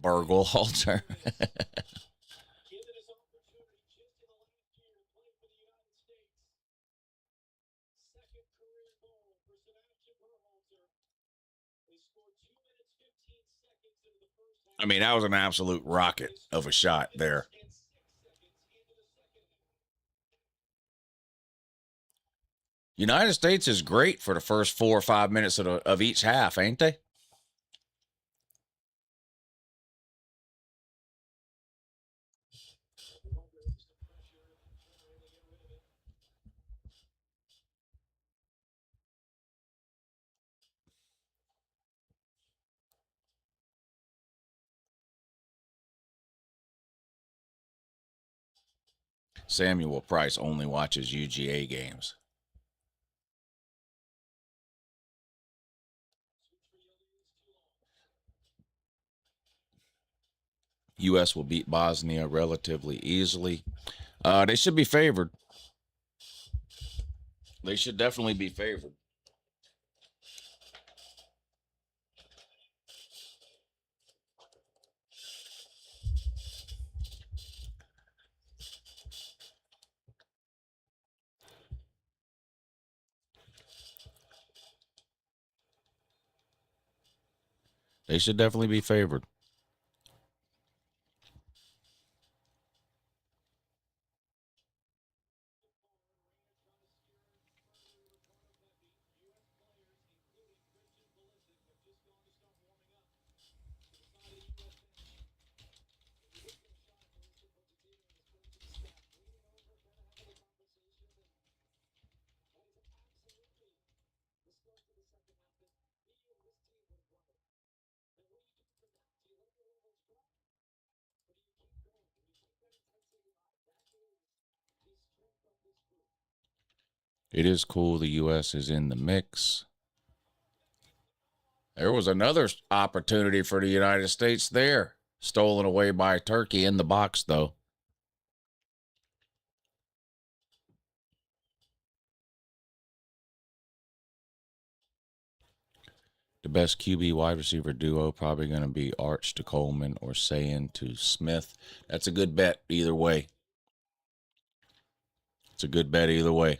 Berhalter. I mean, that was an absolute rocket of a shot there. United States is great for the first 4 or 5 minutes of each half, ain't they? Samuel Price only watches UGA games. U.S. will beat Bosnia relatively easily. They should be favored. They should definitely be favored. They should definitely be favored. It is cool the U.S. is in the mix. There was another opportunity for the United States there. Stolen away by Turkey in the box, though. The best QB wide receiver duo probably going to be Arch to Coleman or Sayin to Smith. That's a good bet either way. It's a good bet either way.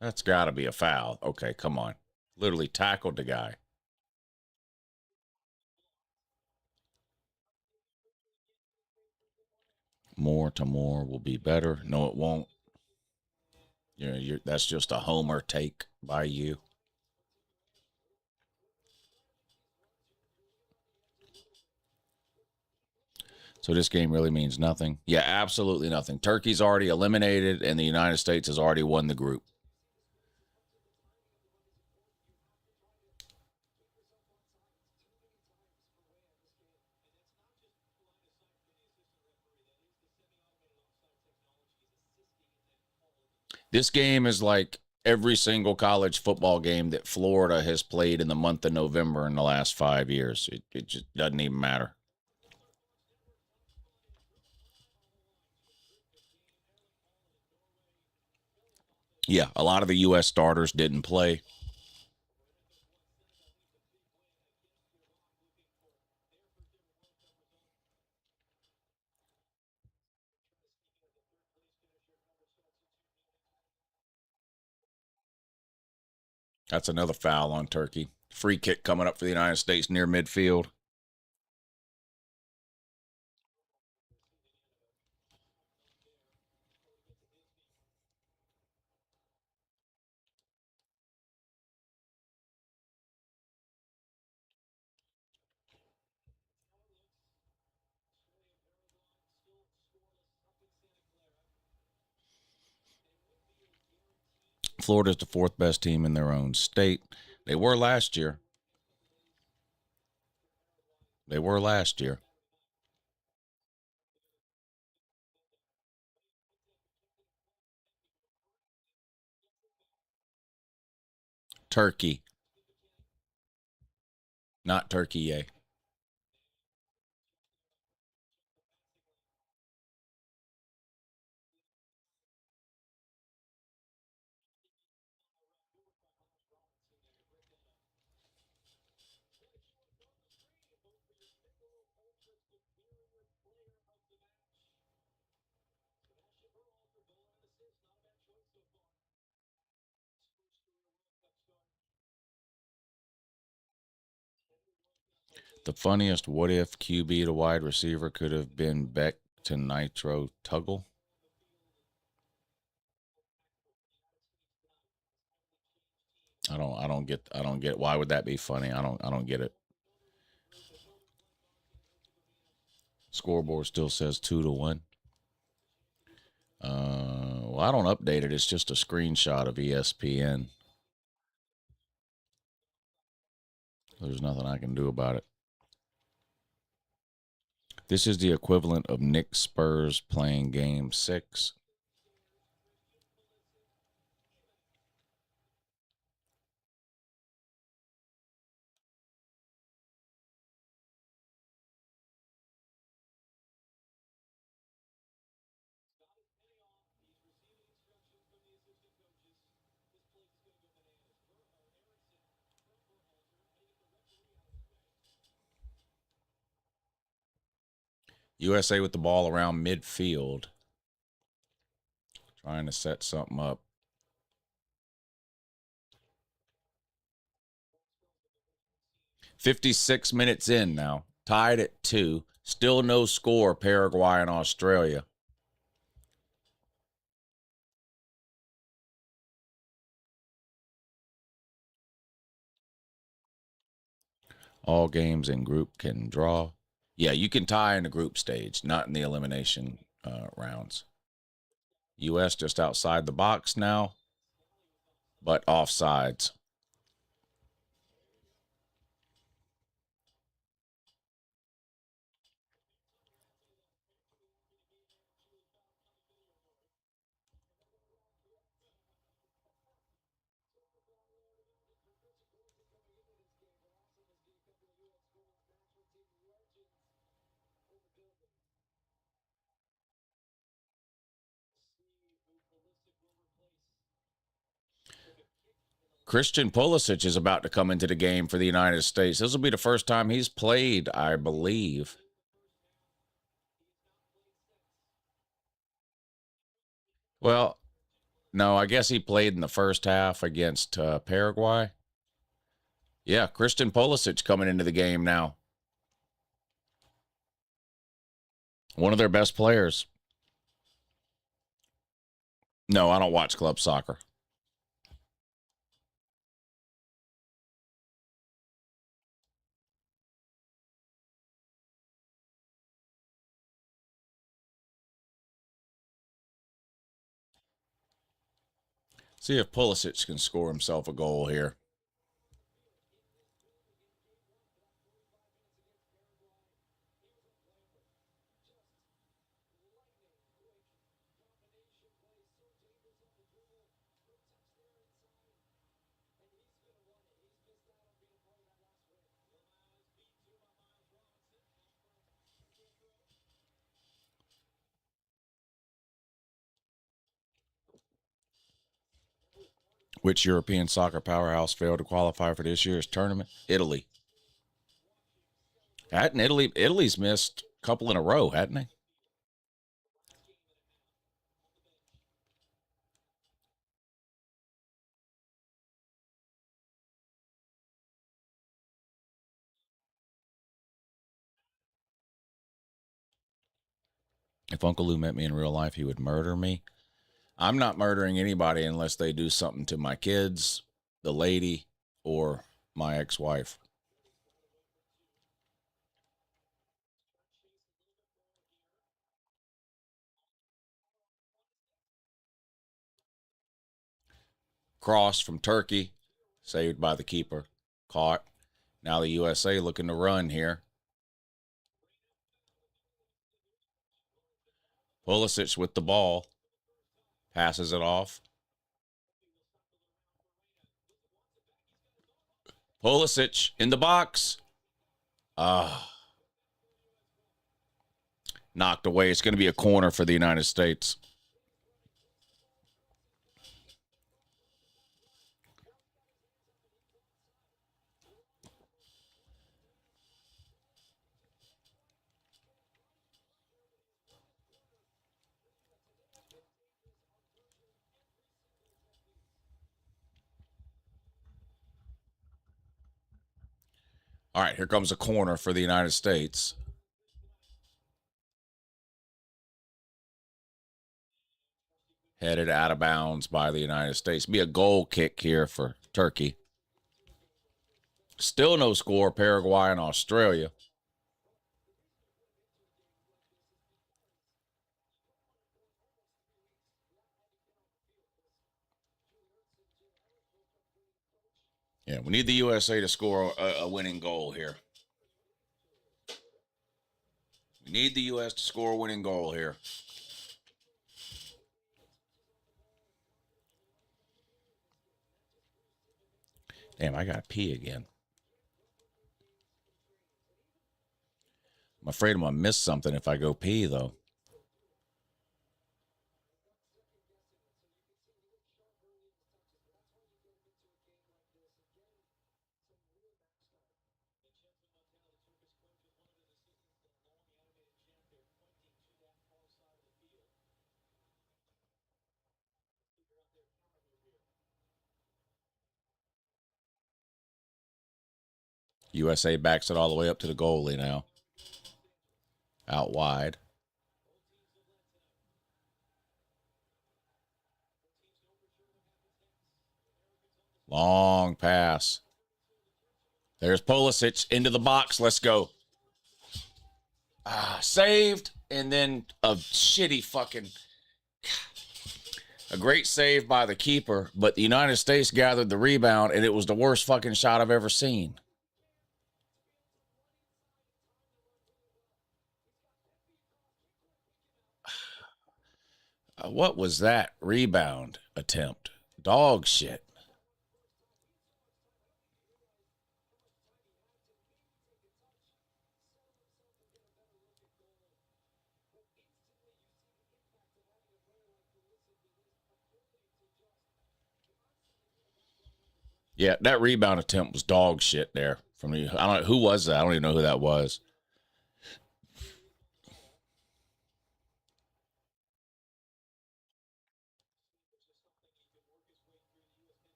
That's got to be a foul. Okay, come on. Literally tackled the guy. More to more will be better. No, it won't. That's just a homer take by you. So this game really means nothing. Yeah, absolutely nothing. Turkey's already eliminated, and the United States has already won the group. This game is like every single college football game that Florida has played in the month of November in the last 5 years. It just doesn't even matter. Yeah, a lot of the U.S. starters didn't play. That's another foul on Turkey. Free kick coming up for the United States near midfield. Florida's the fourth best team in their own state. They were last year. They were last year. Turkey, not Turkey, yay. The funniest what if QB to wide receiver could have been Beck to Nitro Tuggle. I don't get why would that be funny? I don't get it. Scoreboard still says 2-1. Well, I don't update it. It's just a screenshot of ESPN. There's nothing I can do about it. This is the equivalent of Knicks Spurs playing game 6. USA with the ball around midfield. Trying to set something up. "56 minutes in now. Tied at 2. Still no score, Paraguay and Australia. All games in group can draw. Yeah, you can tie in the group stage, not in the elimination rounds. U.S. just outside the box now, but offsides. Christian Pulisic is about to come into the game for the United States. This will be the first time he's played, I believe. Well, no, I guess he played in the first half against Paraguay. Yeah, Christian Pulisic coming into the game now. One of their best players. No, I don't watch club soccer. See if Pulisic can score himself a goal here. Which European soccer powerhouse failed to qualify for this year's tournament? Italy. Hadn't Italy's missed a couple in a row, hadn't they? If Uncle Lou met me in real life, he would murder me. I'm not murdering anybody unless they do something to my kids, the lady, or my ex-wife. Cross from Turkey, saved by the keeper. Caught. Now the USA looking to run here. Pulisic with the ball. Passes it off. Pulisic in the box. Knocked away. It's going to be a corner for the United States. All right, here comes a corner for the United States. Headed out of bounds by the United States. Be a goal kick here for Turkey. Still no score, Paraguay and Australia. Yeah, we need the USA to score a winning goal here. We need the U.S. to score a winning goal here. Damn, I got to pee again. I'm afraid I'm going to miss something if I go pee, though. USA backs it all the way up to the goalie now. Out wide. Long pass. There's Pulisic into the box. Let's go. Saved, and then a shitty fucking... A great save by the keeper, but the United States gathered the rebound, and it was the worst fucking shot I've ever seen. What was that rebound attempt? Dog shit. Yeah, that rebound attempt was dog shit there from the. I don't know who was that. I don't even know who that was.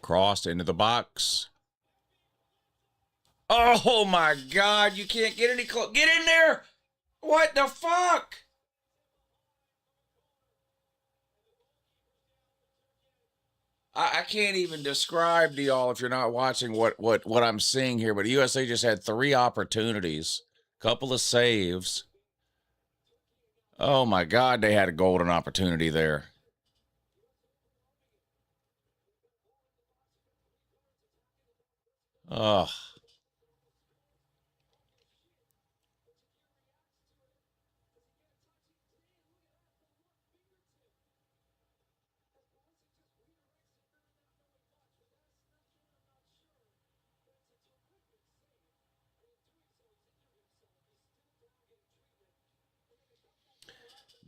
Crossed into the box. Oh my God! You can't get any close. Get in there! What the fuck? I can't even describe to y'all if you're not watching what I'm seeing here. But USA just had 3 opportunities, couple of saves. Oh my God, they had a golden opportunity there. Oh,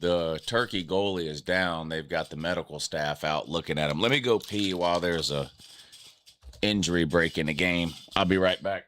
the Turkey goalie is down. They've got the medical staff out looking at him. Let me go pee while there's a injury break in the game. I'll be right back.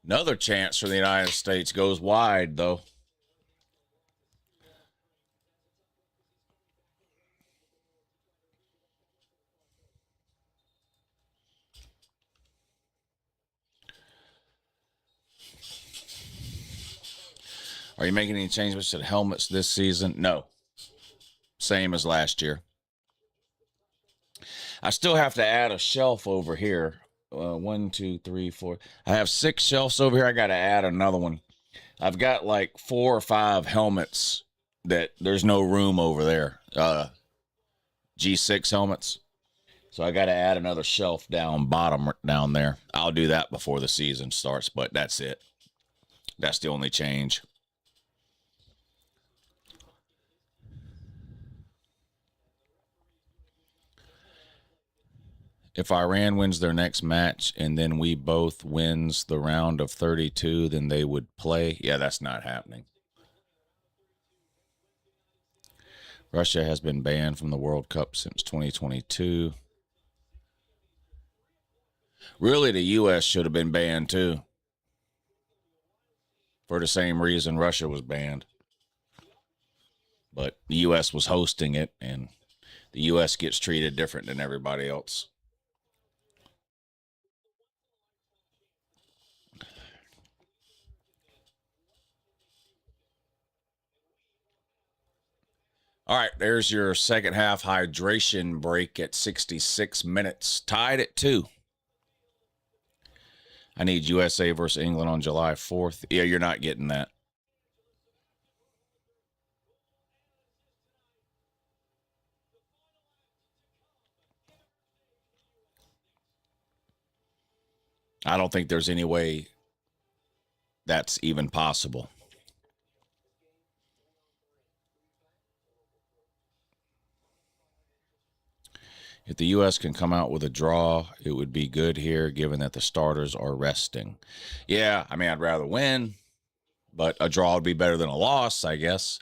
Another chance for the United States goes wide, though. Are you making any changes to the helmets this season? No. Same as last year. I still have to add a shelf over here. 1, 2, 3, 4. I have 6 shelves over here. I got to add another one. I've got like 4 or 5 helmets that there's no room over there. G6 helmets. So I got to add another shelf bottom down there. I'll do that before the season starts, but that's it. That's the only change. If Iran wins their next match and then we both wins the round of 32, then they would play. Yeah, that's not happening. Russia has been banned from the World Cup since 2022. Really, the U.S. should have been banned too. For the same reason Russia was banned. But the U.S. was hosting it, and the U.S. gets treated different than everybody else. All right, there's your second half hydration break at 66 minutes. Tied at 2. I need USA versus England on July 4th. Yeah, you're not getting that. I don't think there's any way that's even possible. If the U.S. can come out with a draw, it would be good here, given that the starters are resting. Yeah, I mean, I'd rather win, but a draw would be better than a loss, I guess.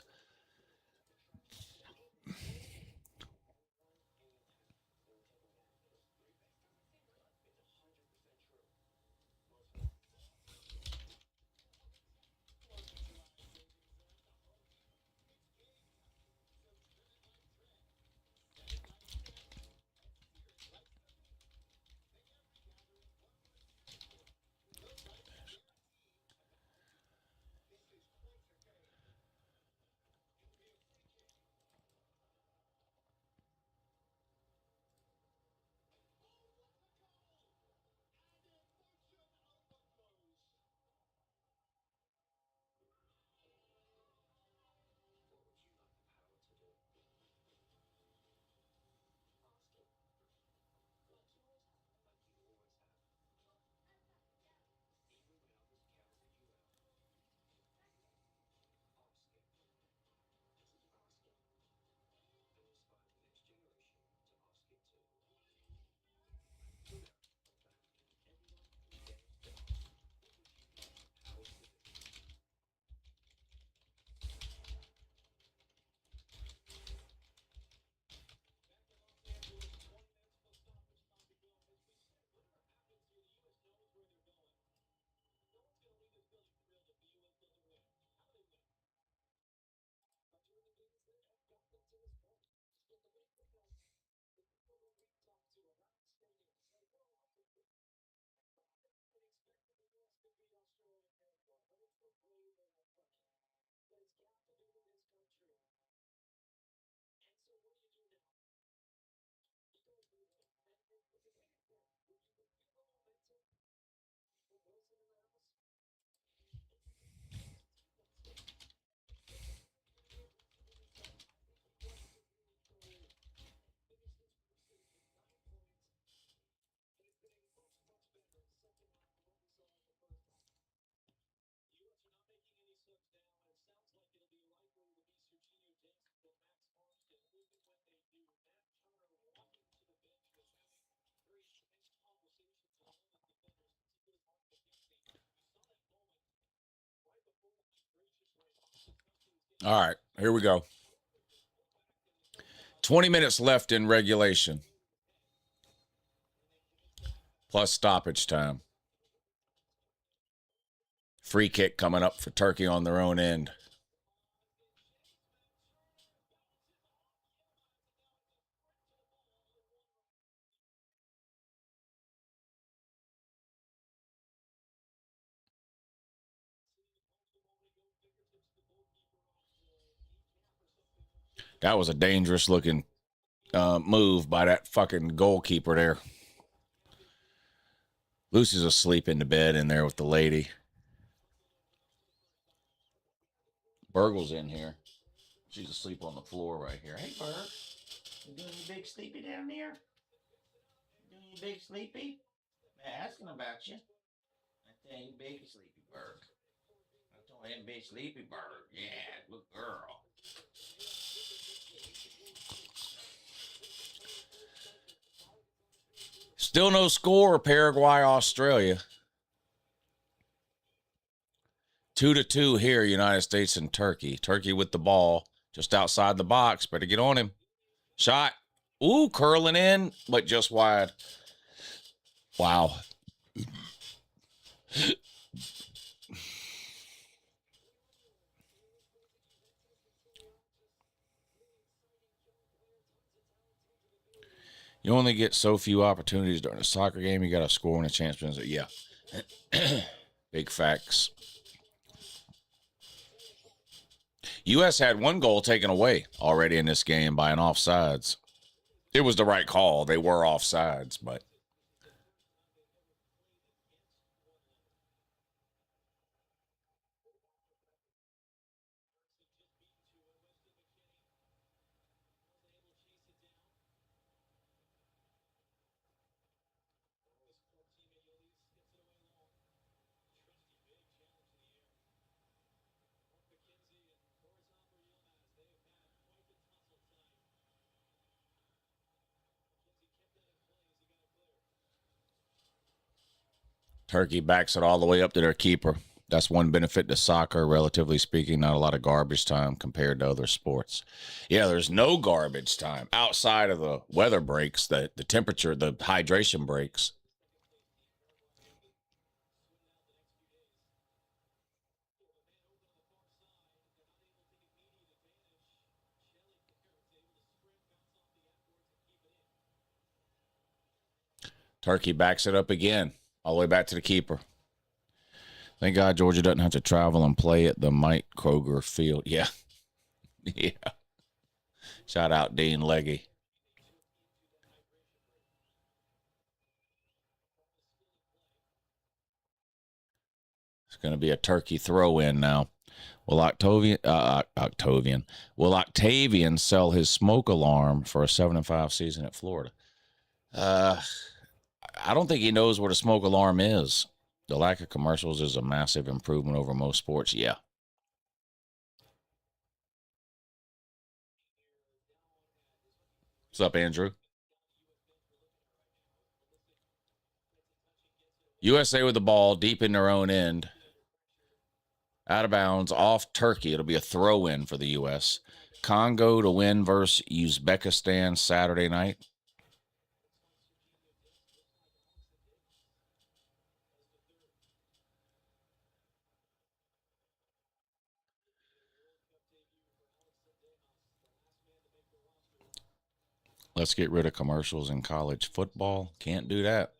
All right, here we go. 20 minutes left in regulation, plus stoppage time. Free kick coming up for Turkey on their own end. That was a dangerous looking move by that fucking goalkeeper there. Lucy's asleep in the bed in there with the lady. Burgle's in here. She's asleep on the floor right here. Hey, Berg. You doing your big sleepy down there? You doing your big sleepy? I'm asking about you. I tell you, big sleepy Berg. I told him big sleepy Berg. Yeah, good girl. Still no score, Paraguay, Australia. 2-2 here, United States and Turkey. Turkey with the ball just outside the box. Better get on him. Shot. Ooh, curling in, but just wide. Wow. You only get so few opportunities during a soccer game. You got to score when a chance wins it. Yeah. Big facts. U.S. had one goal taken away already in this game by an offsides. It was the right call. They were offsides, but. Turkey backs it all the way up to their keeper. That's one benefit to soccer, relatively speaking. Not a lot of garbage time compared to other sports. Yeah, there's no garbage time outside of the weather breaks, the temperature, the hydration breaks. Turkey backs it up again, all the way back to the keeper. Thank God Georgia doesn't have to travel and play at the Mike Kroger Field. Yeah. Yeah. Shout out Dean Leggy. It's going to be a Turkey throw-in now. Will Octavian sell his smoke alarm for a 7-5 season at Florida? I don't think he knows what a smoke alarm is. The lack of commercials is a massive improvement over most sports. Yeah. What's up, Andrew? USA with the ball deep in their own end. Out of bounds, off Turkey. It'll be a throw-in for the U.S. Congo to win versus Uzbekistan Saturday night. Let's get rid of commercials in college football. Can't do that.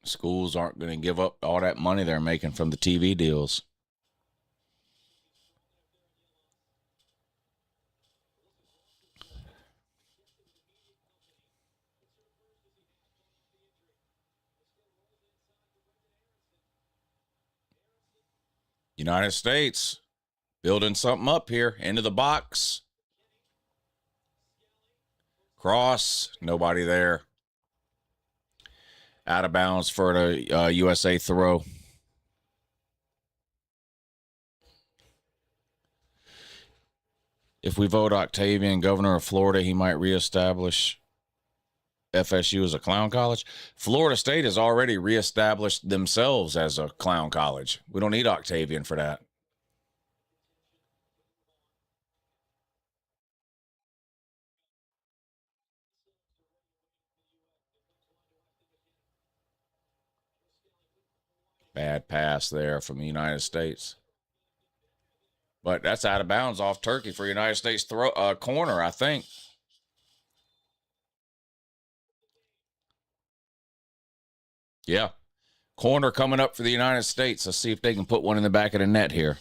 Schools aren't going to give up all that money they're making from the TV deals. United States building something up here into the box. Cross, nobody there. Out of bounds for the USA throw. If we vote Octavian governor of Florida, he might reestablish FSU as a clown college. Florida State has already reestablished themselves as a clown college. We don't need Octavian for that. Bad pass there from the United States. But that's out of bounds off Turkey for United States corner, I think. Yeah. Corner coming up for the United States. Let's see if they can put one in the back of the net here.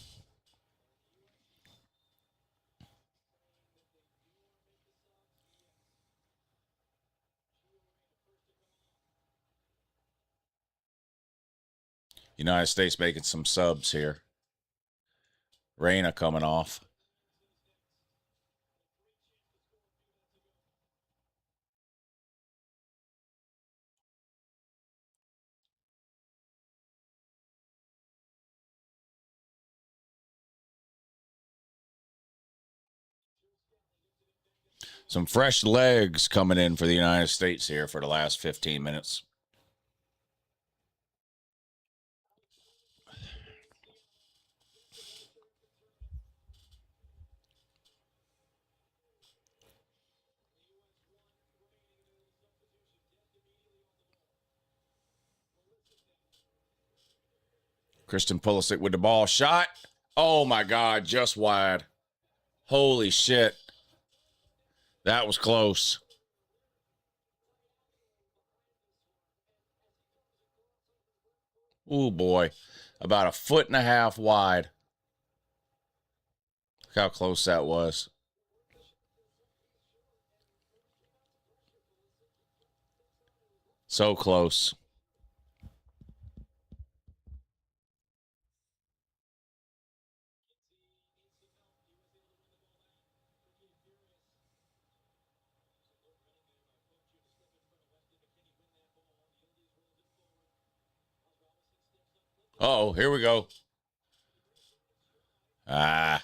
United States making some subs here. Reyna coming off. Some fresh legs coming in for the United States here for the last 15 minutes. Christian Pulisic with the ball. Shot. Oh, my God. Just wide. Holy shit. That was close. Oh, boy. About 1.5 feet wide. Look how close that was. So close. Uh-oh, here we go. Ah.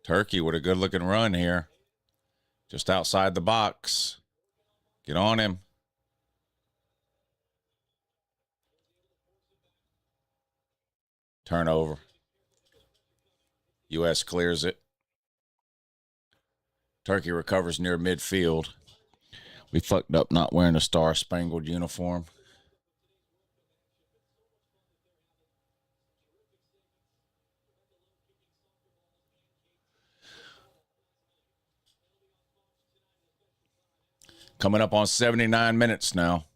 Turkey with a good-looking run here. Just outside the box. Get on him. Turnover. U.S. clears it. Turkey recovers near midfield. We fucked up not wearing a star-spangled uniform. Coming up on 79 minutes now.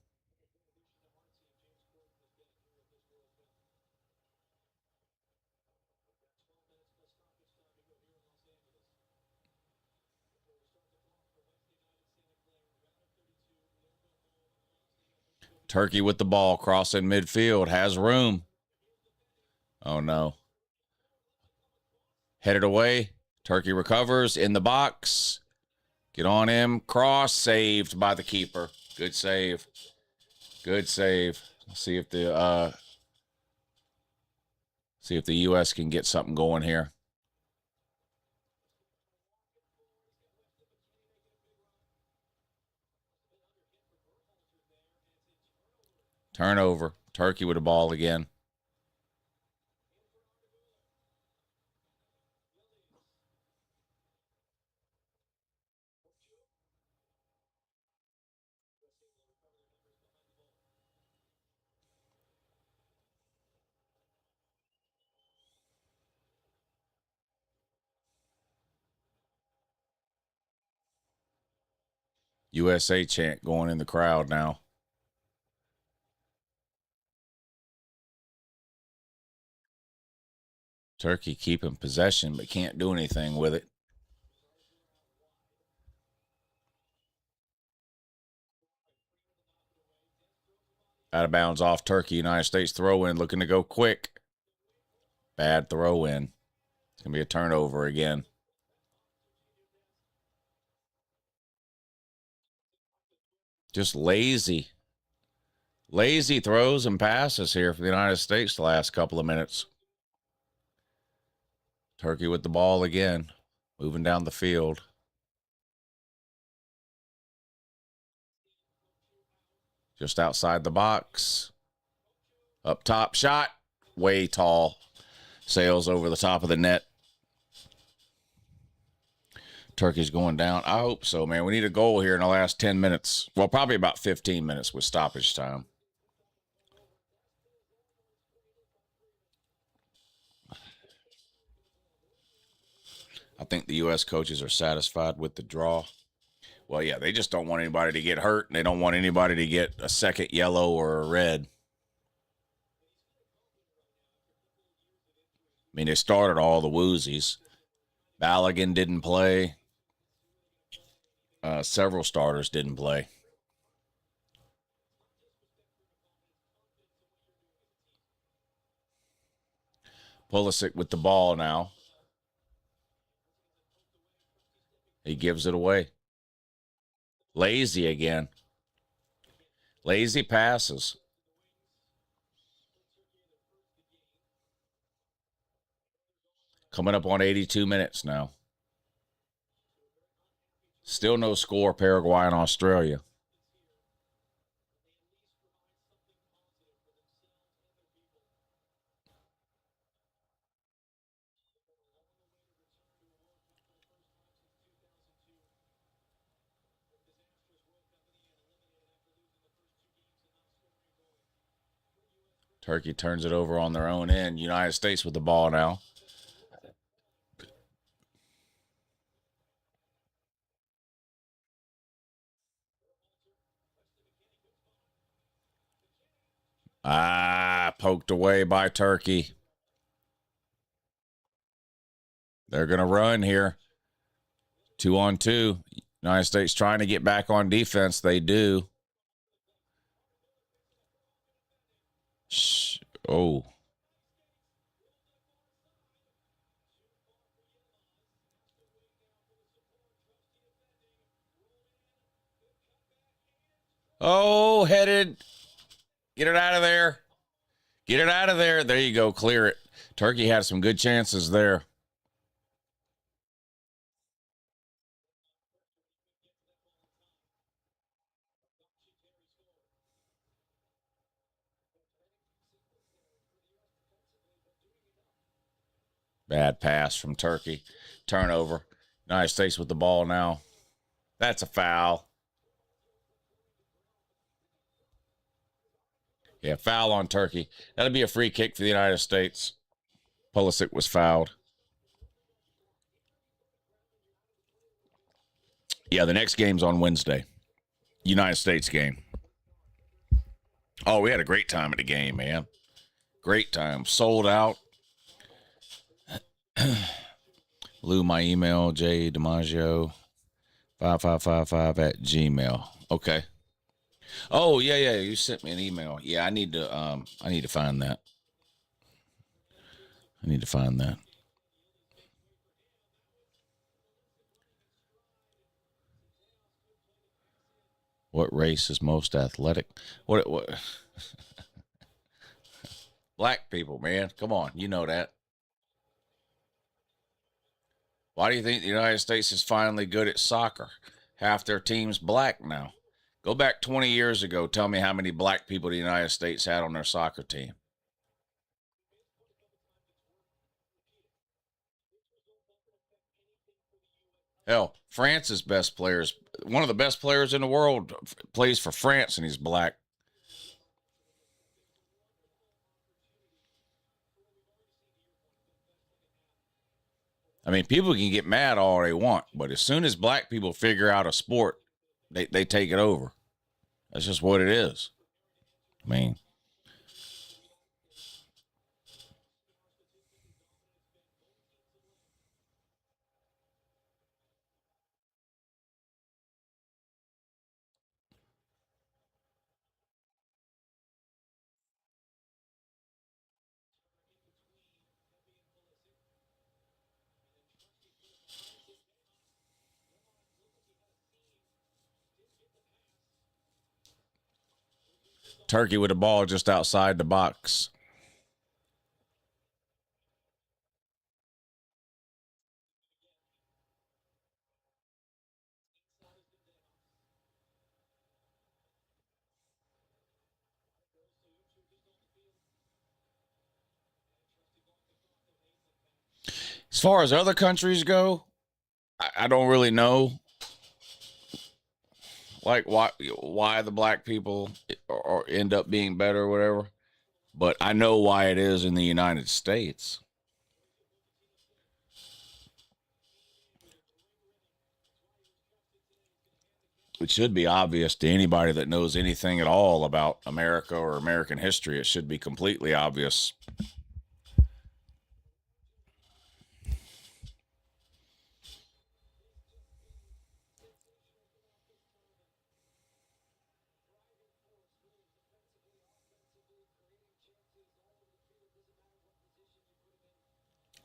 Turkey with the ball, crossing midfield, has room. Oh, no. Headed away. Turkey recovers in the box. Get on him. Cross, saved by the keeper. Good save. Good save. Let's see if the U.S. can get something going here. Turnover. Turkey with the ball again. USA chant going in the crowd now. Turkey keeping possession but can't do anything with it. Out of bounds off Turkey. United States throw in, looking to go quick. Bad throw in. It's going to be a turnover again. Just lazy. Lazy throws and passes here for the United States the last couple of minutes. Turkey with the ball again. Moving down the field. Just outside the box. Up top shot. Way tall. Sails over the top of the net. Turkey's going down. I hope so, man. We need a goal here in the last 10 minutes. Well, probably about 15 minutes with stoppage time. I think the U.S. coaches are satisfied with the draw. Well, yeah, they just don't want anybody to get hurt, and they don't want anybody to get a second yellow or a red. I mean, they started all the woozies. Balogun didn't play. Several starters didn't play. Pulisic with the ball now. He gives it away. Lazy again. Lazy passes. Coming up on 82 minutes now. Still no score, Paraguay and Australia. Turkey turns it over on their own end. United States with the ball now. Poked away by Turkey. They're going to run here. 2-on-2. United States trying to get back on defense. They do. Oh. Oh, headed. Get it out of there. Get it out of there. There you go. Clear it. Turkey had some good chances there. Bad pass from Turkey. Turnover. United States with the ball now. That's a foul. Yeah, foul on Turkey. That'll be a free kick for the United States. Pulisic was fouled. Yeah, the next game's on Wednesday. United States game. Oh, we had a great time at the game, man. Great time. Sold out. Lou, my email, J DiMaggio 5555 at Gmail. Okay. Oh, yeah. You sent me an email. Yeah, I need to find that. I need to find that. What race is most athletic? What? Black people, man. Come on. You know that. Why do you think the United States is finally good at soccer? Half their team's black now. Go back 20 years ago. Tell me how many black people the United States had on their soccer team. Hell, France's best players, one of the best players in the world, plays for France, and he's black. I mean, people can get mad all they want, but as soon as black people figure out a sport, they take it over. That's just what it is. I mean, Turkey with the ball just outside the box. As far as other countries go, I don't really know, like why the black people or end up being better or whatever, but I know why it is in the United States. It should be obvious to anybody that knows anything at all about America or American history. It should be completely obvious.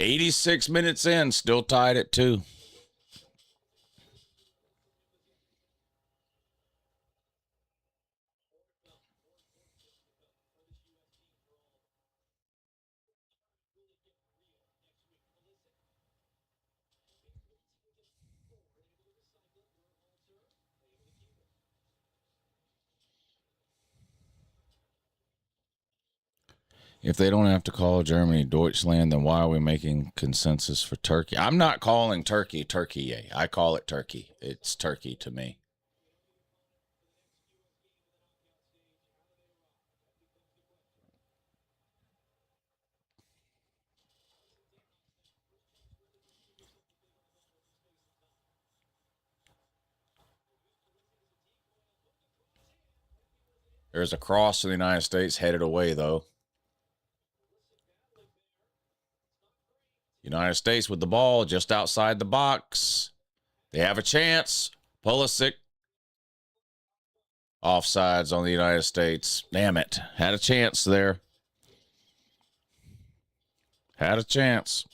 86 minutes in, still tied at 2. If they don't have to call Germany Deutschland, then why are we making consensus for Turkey? I'm not calling Turkey Turkey. I call it Turkey. It's Turkey to me. There's a cross in the United States headed away, though. United States with the ball just outside the box. They have a chance. Pulisic. Offsides on the United States. Damn it. Had a chance there. Had a chance.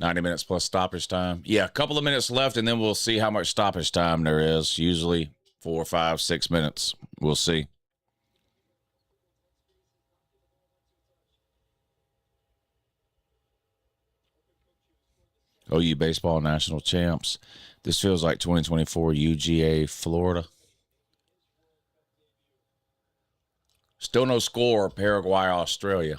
$90 plus stoppage time. Yeah, a couple of minutes left, and then we'll see how much stoppage time there is. Usually 4, 5, 6 minutes. We'll see. OU baseball national champs. This feels like 2024 UGA Florida. Still no score. Paraguay, Australia.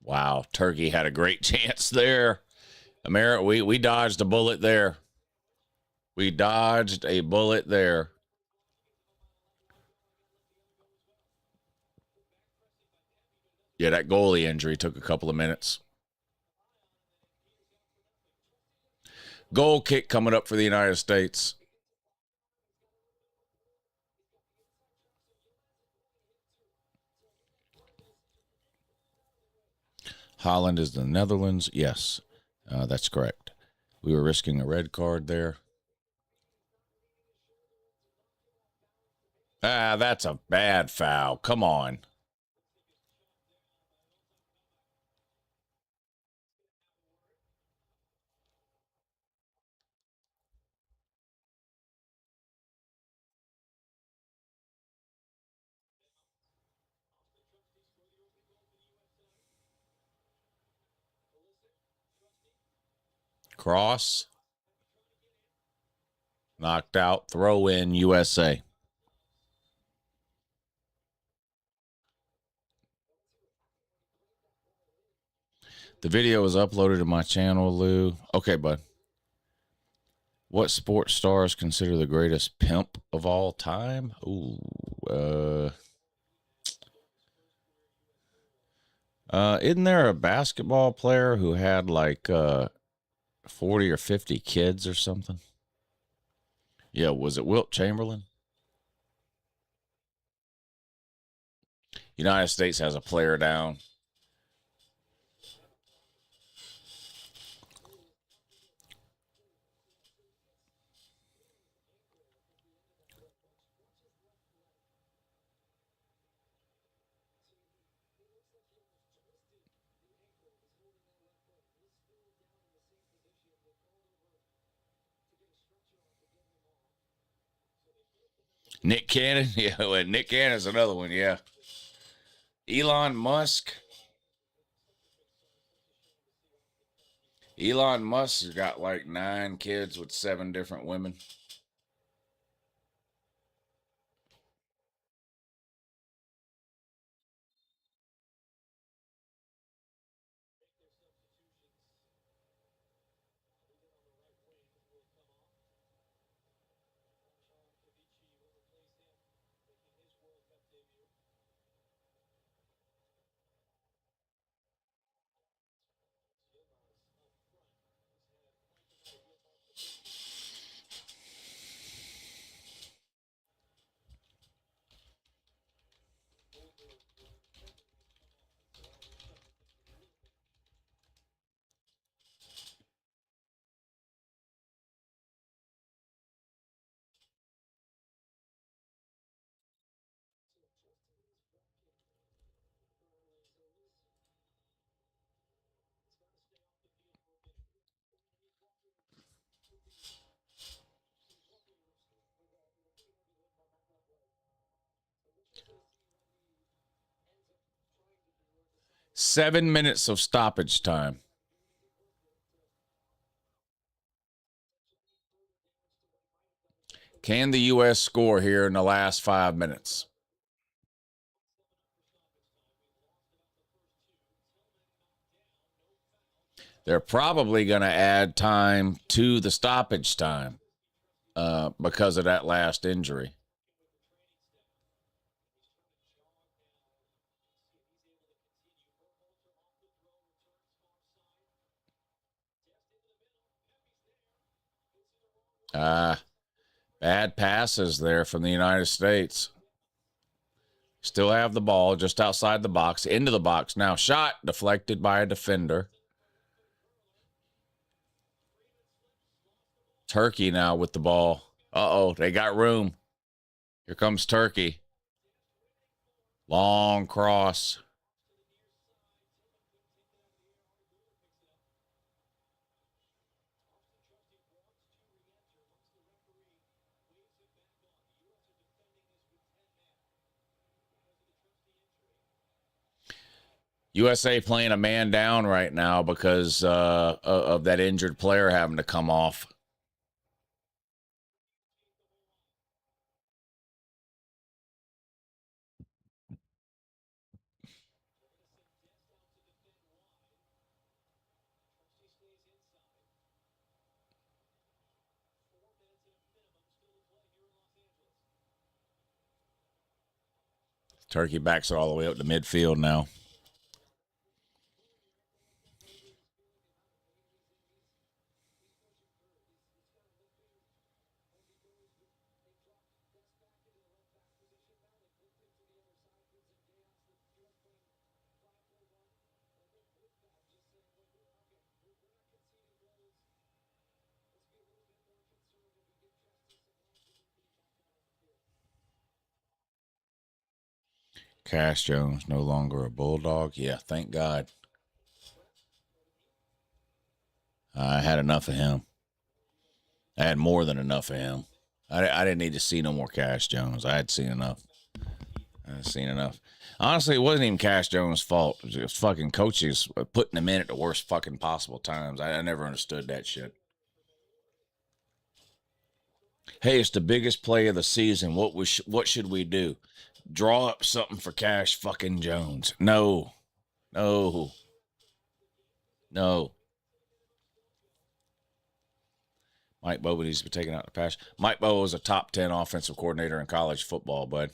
Wow, Turkey had a great chance there. America, we dodged a bullet there. We dodged a bullet there. Yeah, that goalie injury took a couple of minutes. Goal kick coming up for the United States. Holland is the Netherlands. Yes, that's correct. We were risking a red card there. Ah, that's a bad foul. Come on. Cross. Knocked out. Throw in USA. The video was uploaded to my channel, Lou. Okay, bud. What sports stars consider the greatest pimp of all time? Ooh, isn't there a basketball player who had like 40 or 50 kids or something? Yeah, was it Wilt Chamberlain? United States has a player down. Nick Cannon? Yeah, well, Nick Cannon's another one, yeah. Elon Musk? Elon Musk has got like 9 kids with 7 different women. Seven minutes of stoppage time. Can the U.S. score here in the last 5 minutes? They're probably going to add time to the stoppage time because of that last injury. Bad passes there from the United States. Still have the ball just outside the box, into the box. Now shot, deflected by a defender. Turkey now with the ball. Uh-oh, they got room. Here comes Turkey. Long cross. USA playing a man down right now because of that injured player having to come off. Turkey backs it all the way up to midfield now. Cash Jones no longer a Bulldog. Yeah, thank God. I had enough of him. I had more than enough of him. I didn't need to see no more Cash Jones. I had seen enough. Honestly, it wasn't even Cash Jones' fault. It was fucking coaches putting him in at the worst fucking possible times. I never understood that shit. Hey, it's the biggest play of the season. What should we do? Draw up something for Cash fucking Jones. No. No. No. Mike Bobo needs to be taken out the pass. Mike Bobo was a top 10 offensive coordinator in college football, bud.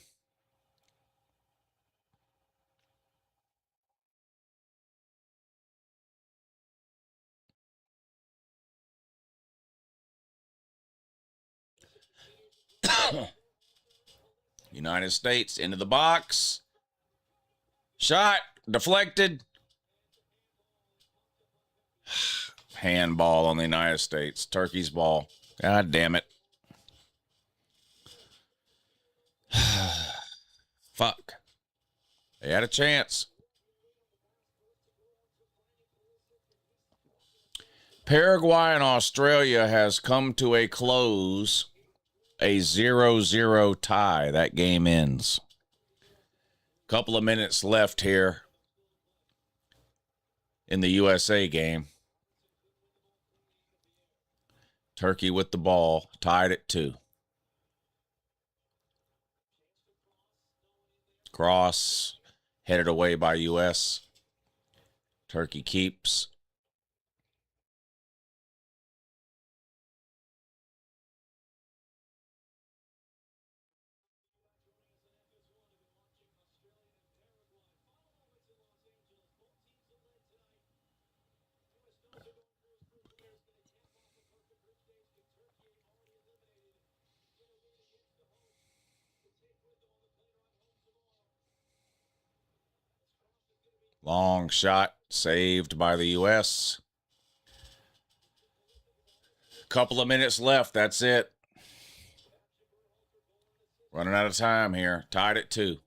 United States into the box. Shot. Deflected. Handball on the United States. Turkey's ball. God damn it. Fuck. They had a chance. Paraguay and Australia has come to a close. A 0-0 tie. That game ends. Couple of minutes left here in the USA game. Turkey with the ball, tied at 2. Cross, headed away by U.S. Turkey keeps. Long shot, saved by the U.S. Couple of minutes left. That's it. Running out of time here. Tied at 2.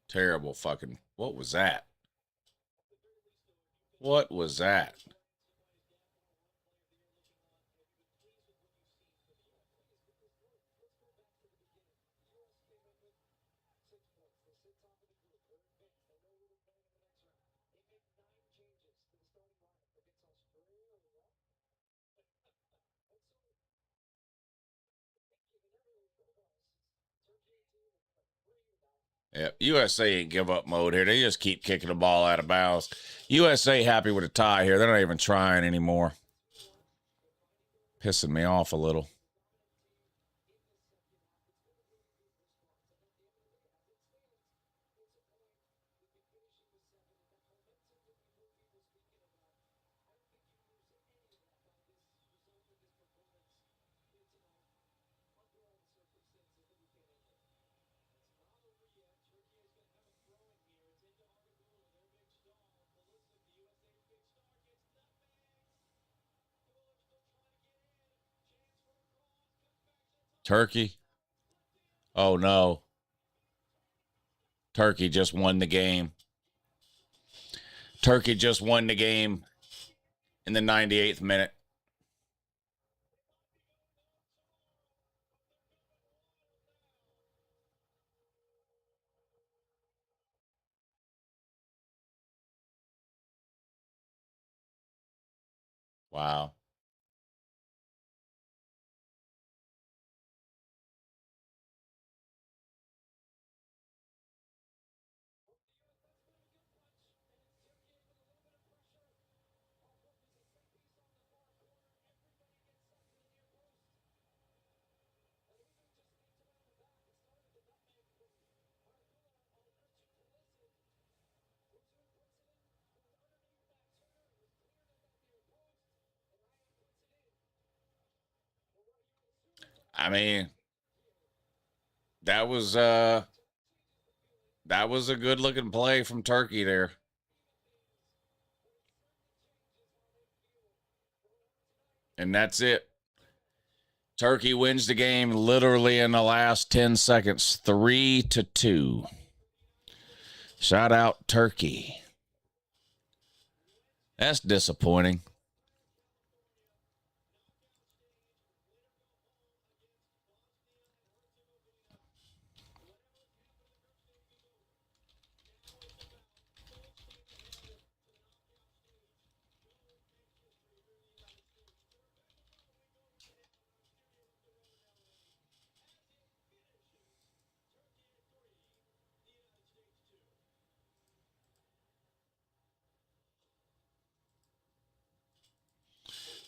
Terrible fucking. What was that? What was that? Yeah, USA ain't give up mode here. They just keep kicking the ball out of bounds. USA happy with a tie here. They're not even trying anymore. Pissing me off a little. Turkey. Oh, no. Turkey just won the game. Turkey just won the game in the 98th minute. Wow. I mean, that was a good looking play from Turkey there. And that's it. Turkey wins the game literally in the last 10 seconds, 3-2. Shout out Turkey. That's disappointing.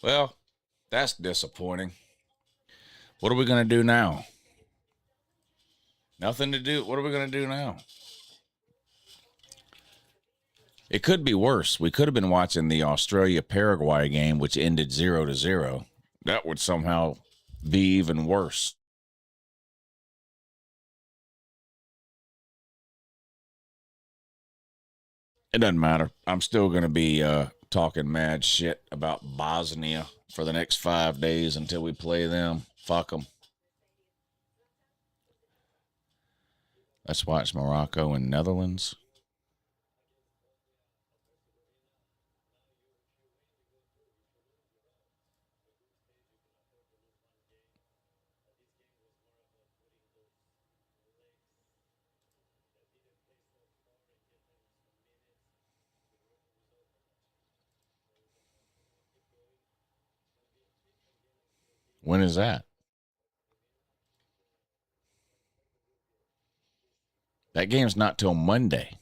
Well, that's disappointing. What are we going to do now? Nothing to do. What are we going to do now? It could be worse. We could have been watching the Australia-Paraguay game, which ended 0-0. That would somehow be even worse. It doesn't matter. I'm still going to be talking mad shit about Bosnia for the next 5 days until we play them. Fuck them. Let's watch Morocco and Netherlands. When is that? That game's not till Monday.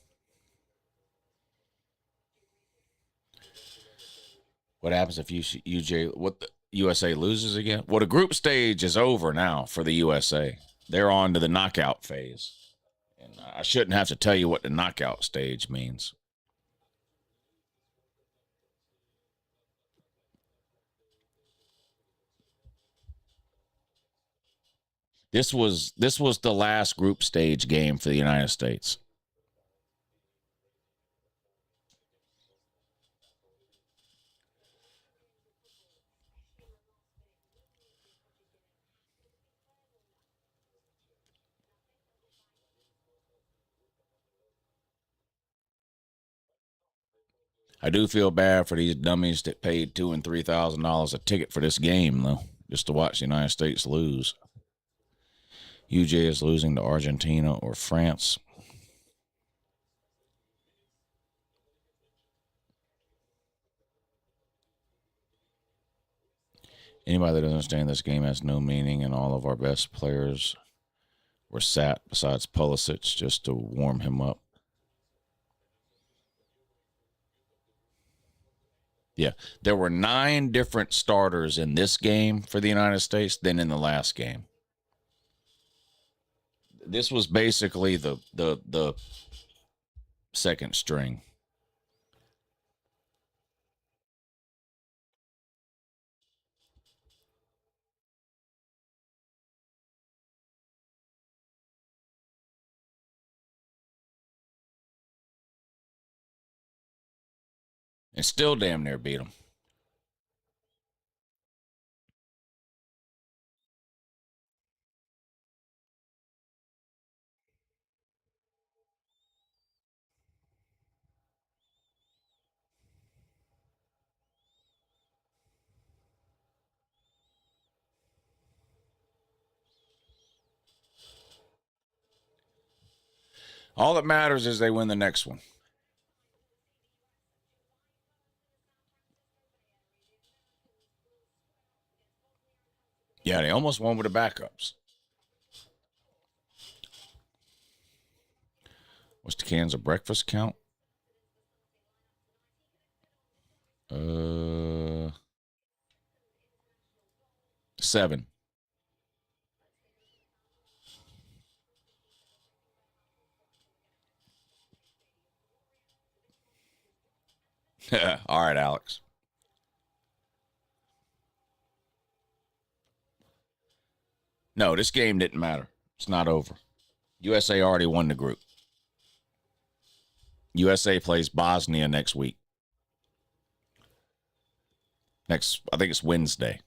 What happens if the USA loses again? Well, the group stage is over now for the USA. They're on to the knockout phase. And I shouldn't have to tell you what the knockout stage means. This was the last group stage game for the United States. I do feel bad for these dummies that paid $2,000 and $3,000 a ticket for this game, though, just to watch the United States lose. UJ is losing to Argentina or France. Anybody that doesn't understand this game has no meaning, and all of our best players were sat besides Pulisic just to warm him up. Yeah, there were 9 different starters in this game for the United States than in the last game. This was basically the second string. And still damn near beat them. All that matters is they win the next one. Yeah, they almost won with the backups. What's the cans of breakfast count? 7. All right, Alex. No, this game didn't matter. It's not over. USA already won the group. USA plays Bosnia next week. I think it's Wednesday.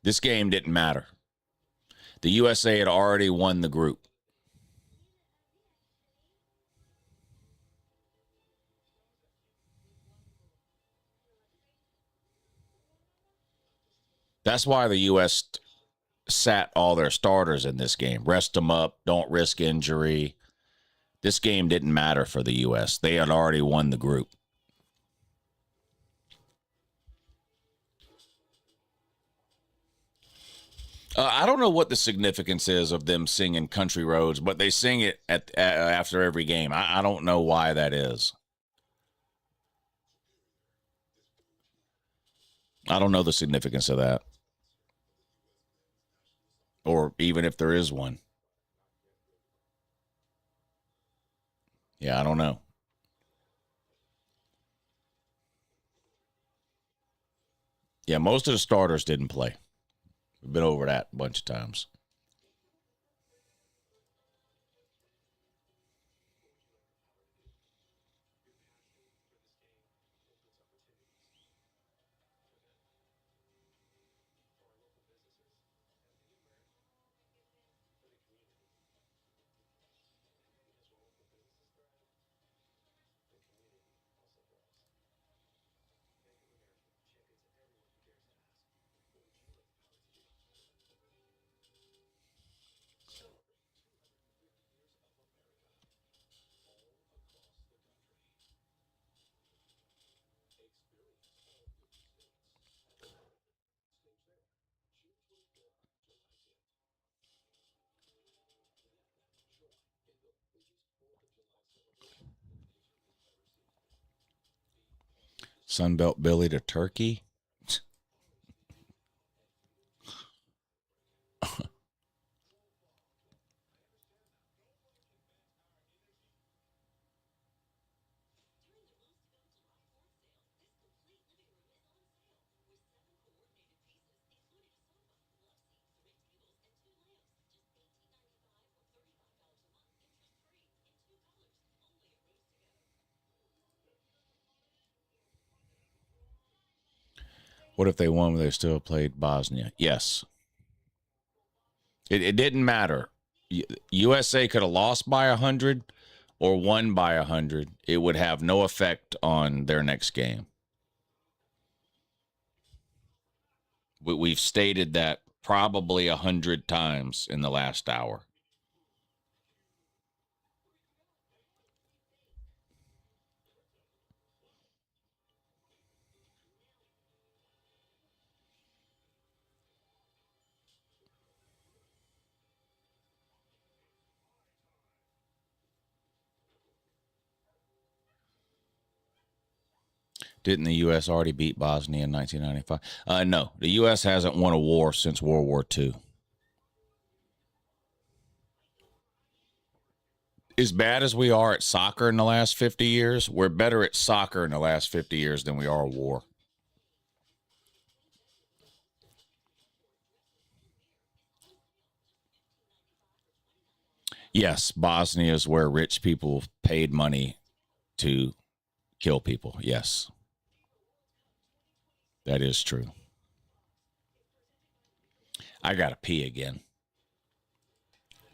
This game didn't matter. The USA had already won the group. That's why the U.S. sat all their starters in this game. Rest them up. Don't risk injury. This game didn't matter for the U.S. They had already won the group. I don't know what the significance is of them singing Country Roads, but they sing it after every game. I don't know why that is. I don't know the significance of that, or even if there is one. Yeah, I don't know. Yeah, most of the starters didn't play. We've been over that a bunch of times. Sunbelt Billy to Turkey. What if they won, but they still played Bosnia? Yes. It didn't matter. USA could have lost by 100 or won by 100. It would have no effect on their next game. We've stated that probably 100 times in the last hour. Didn't the U.S. already beat Bosnia in 1995? No, the U.S. hasn't won a war since World War II. As bad as we are at soccer in the last 50 years, we're better at soccer in the last 50 years than we are at war. Yes, Bosnia is where rich people paid money to kill people. Yes, that is true. I got to pee again.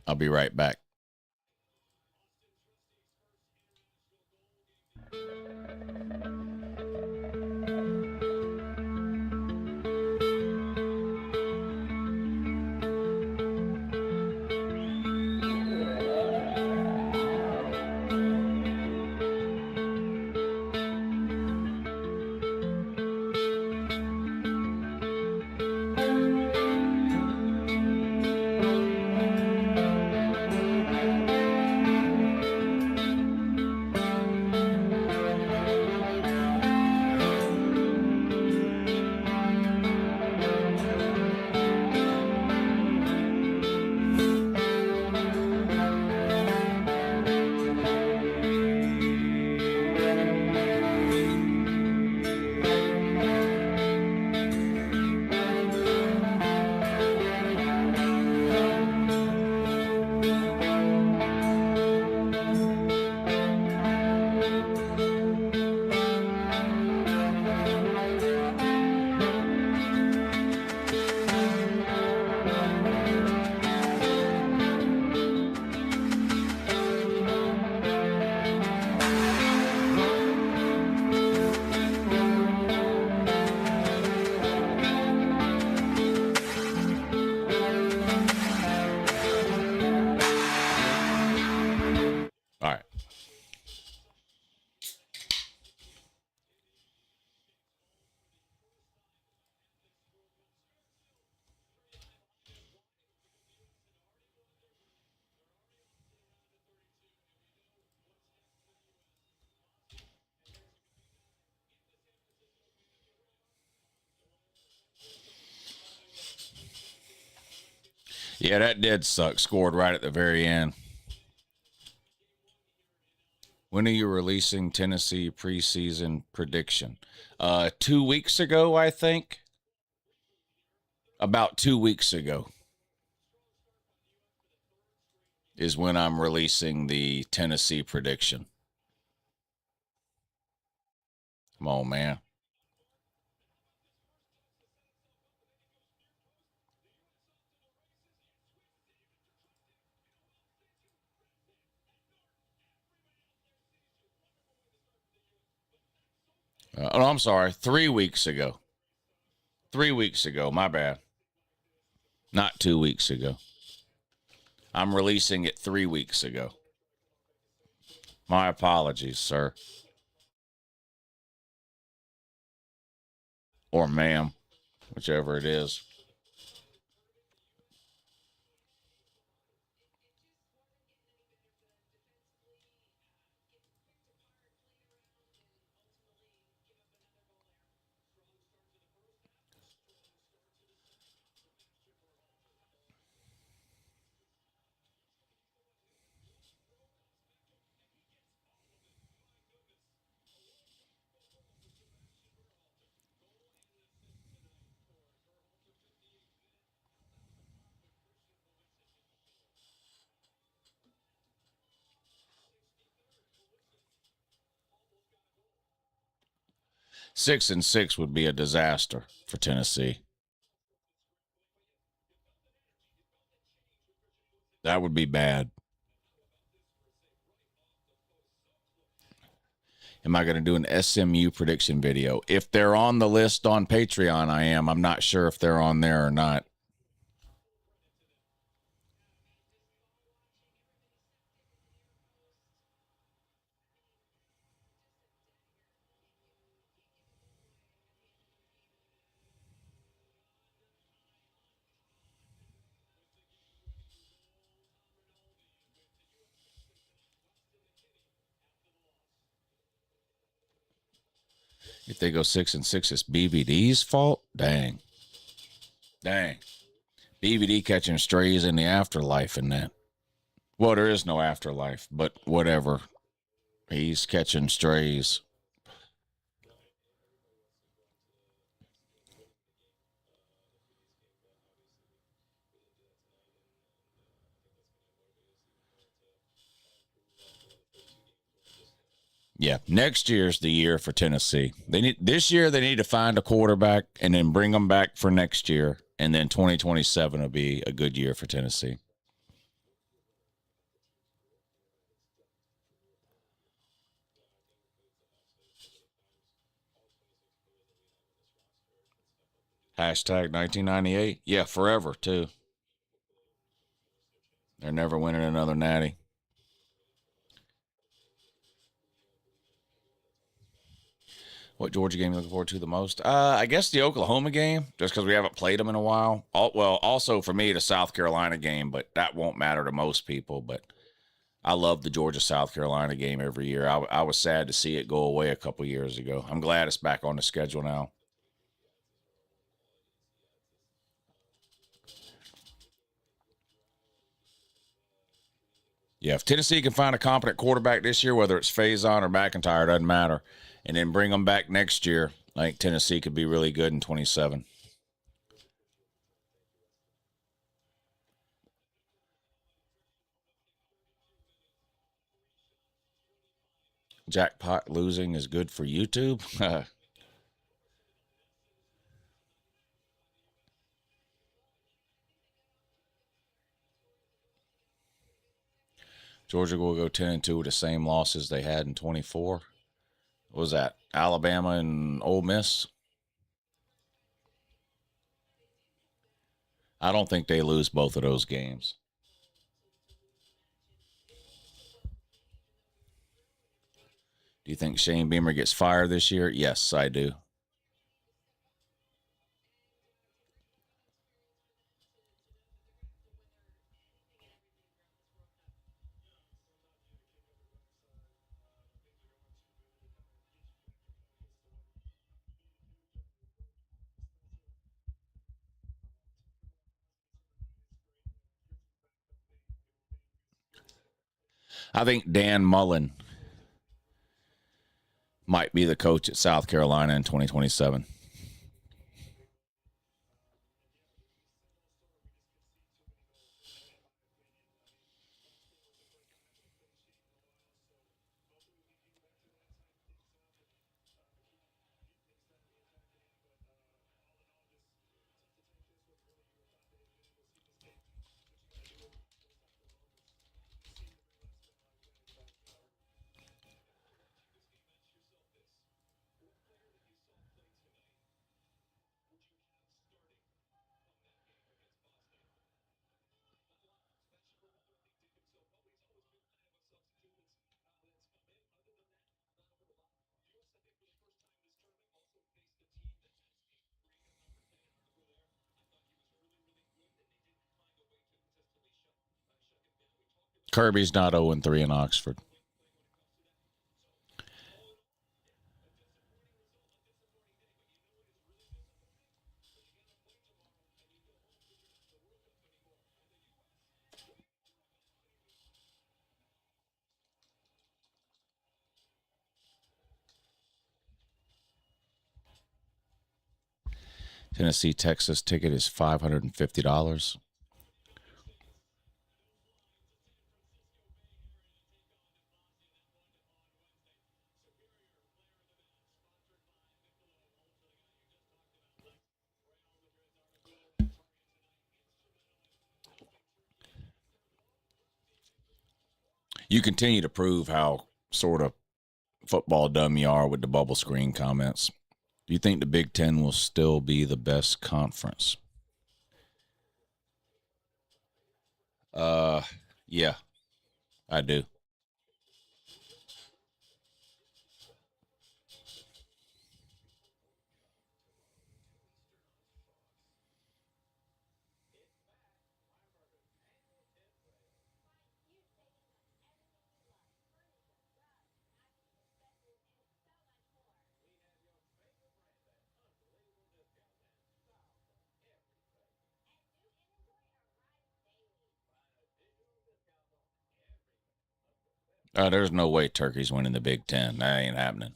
I'll be right back. All right. Yeah, that did suck. Scored right at the very end. When are you releasing Tennessee preseason prediction? 2 weeks ago, I think. About 2 weeks ago is when I'm releasing the Tennessee prediction. Come on, man. Oh, I'm sorry. 3 weeks ago. 3 weeks ago. My bad. Not 2 weeks ago. I'm releasing it 3 weeks ago. My apologies, sir. Or ma'am, whichever it is. 6-6 would be a disaster for Tennessee. That would be bad. Am I going to do an SMU prediction video? If they're on the list on Patreon, I am. I'm not sure if they're on there or not. If they go 6-6, it's BVD's fault? Dang. Dang. BVD catching strays in the afterlife in that. Well, there is no afterlife, but whatever. He's catching strays. Yeah, next year's the year for Tennessee. This year they need to find a quarterback and then bring them back for next year, and then 2027 will be a good year for Tennessee. Hashtag 1998. Yeah, forever too. They're never winning another natty. What Georgia game are you looking forward to the most? I guess the Oklahoma game, just because we haven't played them in a while. Well, also for me, the South Carolina game, but that won't matter to most people. But I love the Georgia-South Carolina game every year. I was sad to see it go away a couple years ago. I'm glad it's back on the schedule now. Yeah, if Tennessee can find a competent quarterback this year, whether it's Faison or McIntyre, doesn't matter, and then bring them back next year, I think Tennessee could be really good in 27. Jackpot losing is good for YouTube. Georgia will go 10-2 with the same losses they had in 24. What was that? Alabama and Ole Miss? I don't think they lose both of those games. Do you think Shane Beamer gets fired this year? Yes, I do. I think Dan Mullen might be the coach at South Carolina in 2027. Kirby's not 0-3 in Oxford. Tennessee Texas ticket is $550. You continue to prove how sort of football dumb you are with the bubble screen comments. Do you think the Big Ten will still be the best conference? Yeah, I do. There's no way Turkey's winning the Big Ten. That ain't happening.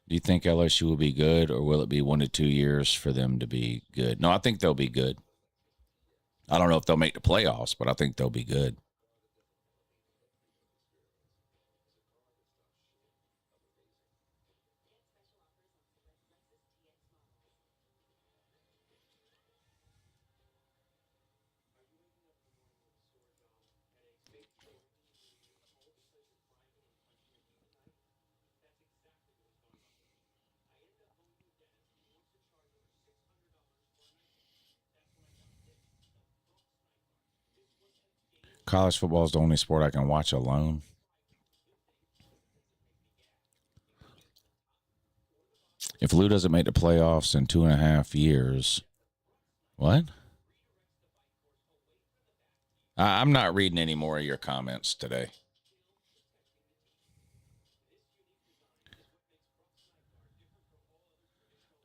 Do you think LSU will be good, or will it be 1 to 2 years for them to be good? No, I think they'll be good. I don't know if they'll make the playoffs, but I think they'll be good. College football is the only sport I can watch alone. If Lou doesn't make the playoffs in 2.5 years, what? I'm not reading any more of your comments today.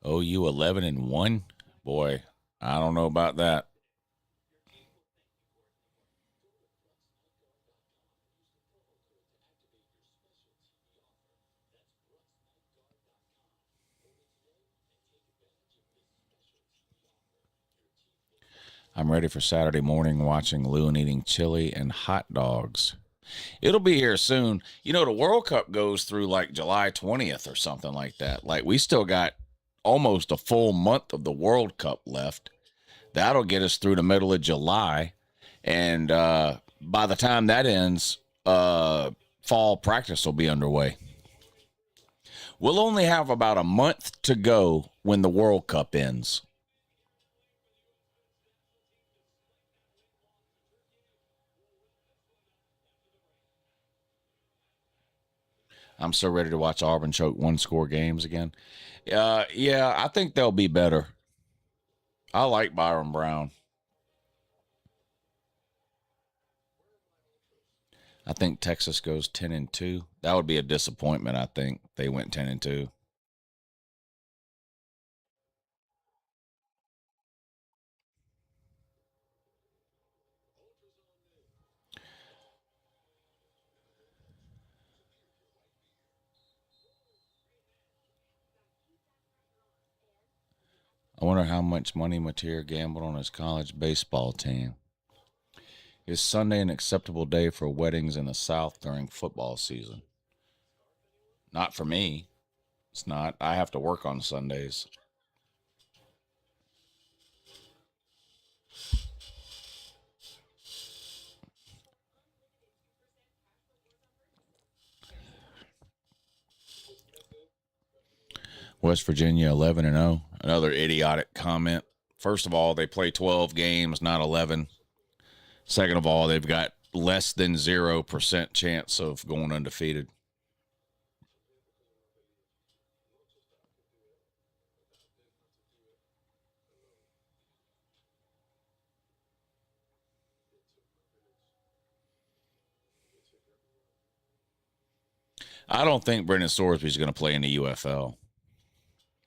OU 11-1? Boy, I don't know about that. I'm ready for Saturday morning watching Lou and eating chili and hot dogs. It'll be here soon. You know, the World Cup goes through like July 20th or something like that. Like, we still got almost a full month of the World Cup left. That'll get us through the middle of July. And by the time that ends, fall practice will be underway. We'll only have about a month to go when the World Cup ends. I'm so ready to watch Auburn choke 1-score games again. Yeah, I think they'll be better. I like Byron Brown. I think Texas goes 10-2. That would be a disappointment. I think they went 10-2. I wonder how much money Mateer gambled on his college baseball team. Is Sunday an acceptable day for weddings in the South during football season? Not for me. It's not. I have to work on Sundays. West Virginia 11-0. Another idiotic comment. First of all, they play 12 games, not 11. Second of all, they've got less than 0% chance of going undefeated. I don't think Brendan Sorsby is going to play in the UFL.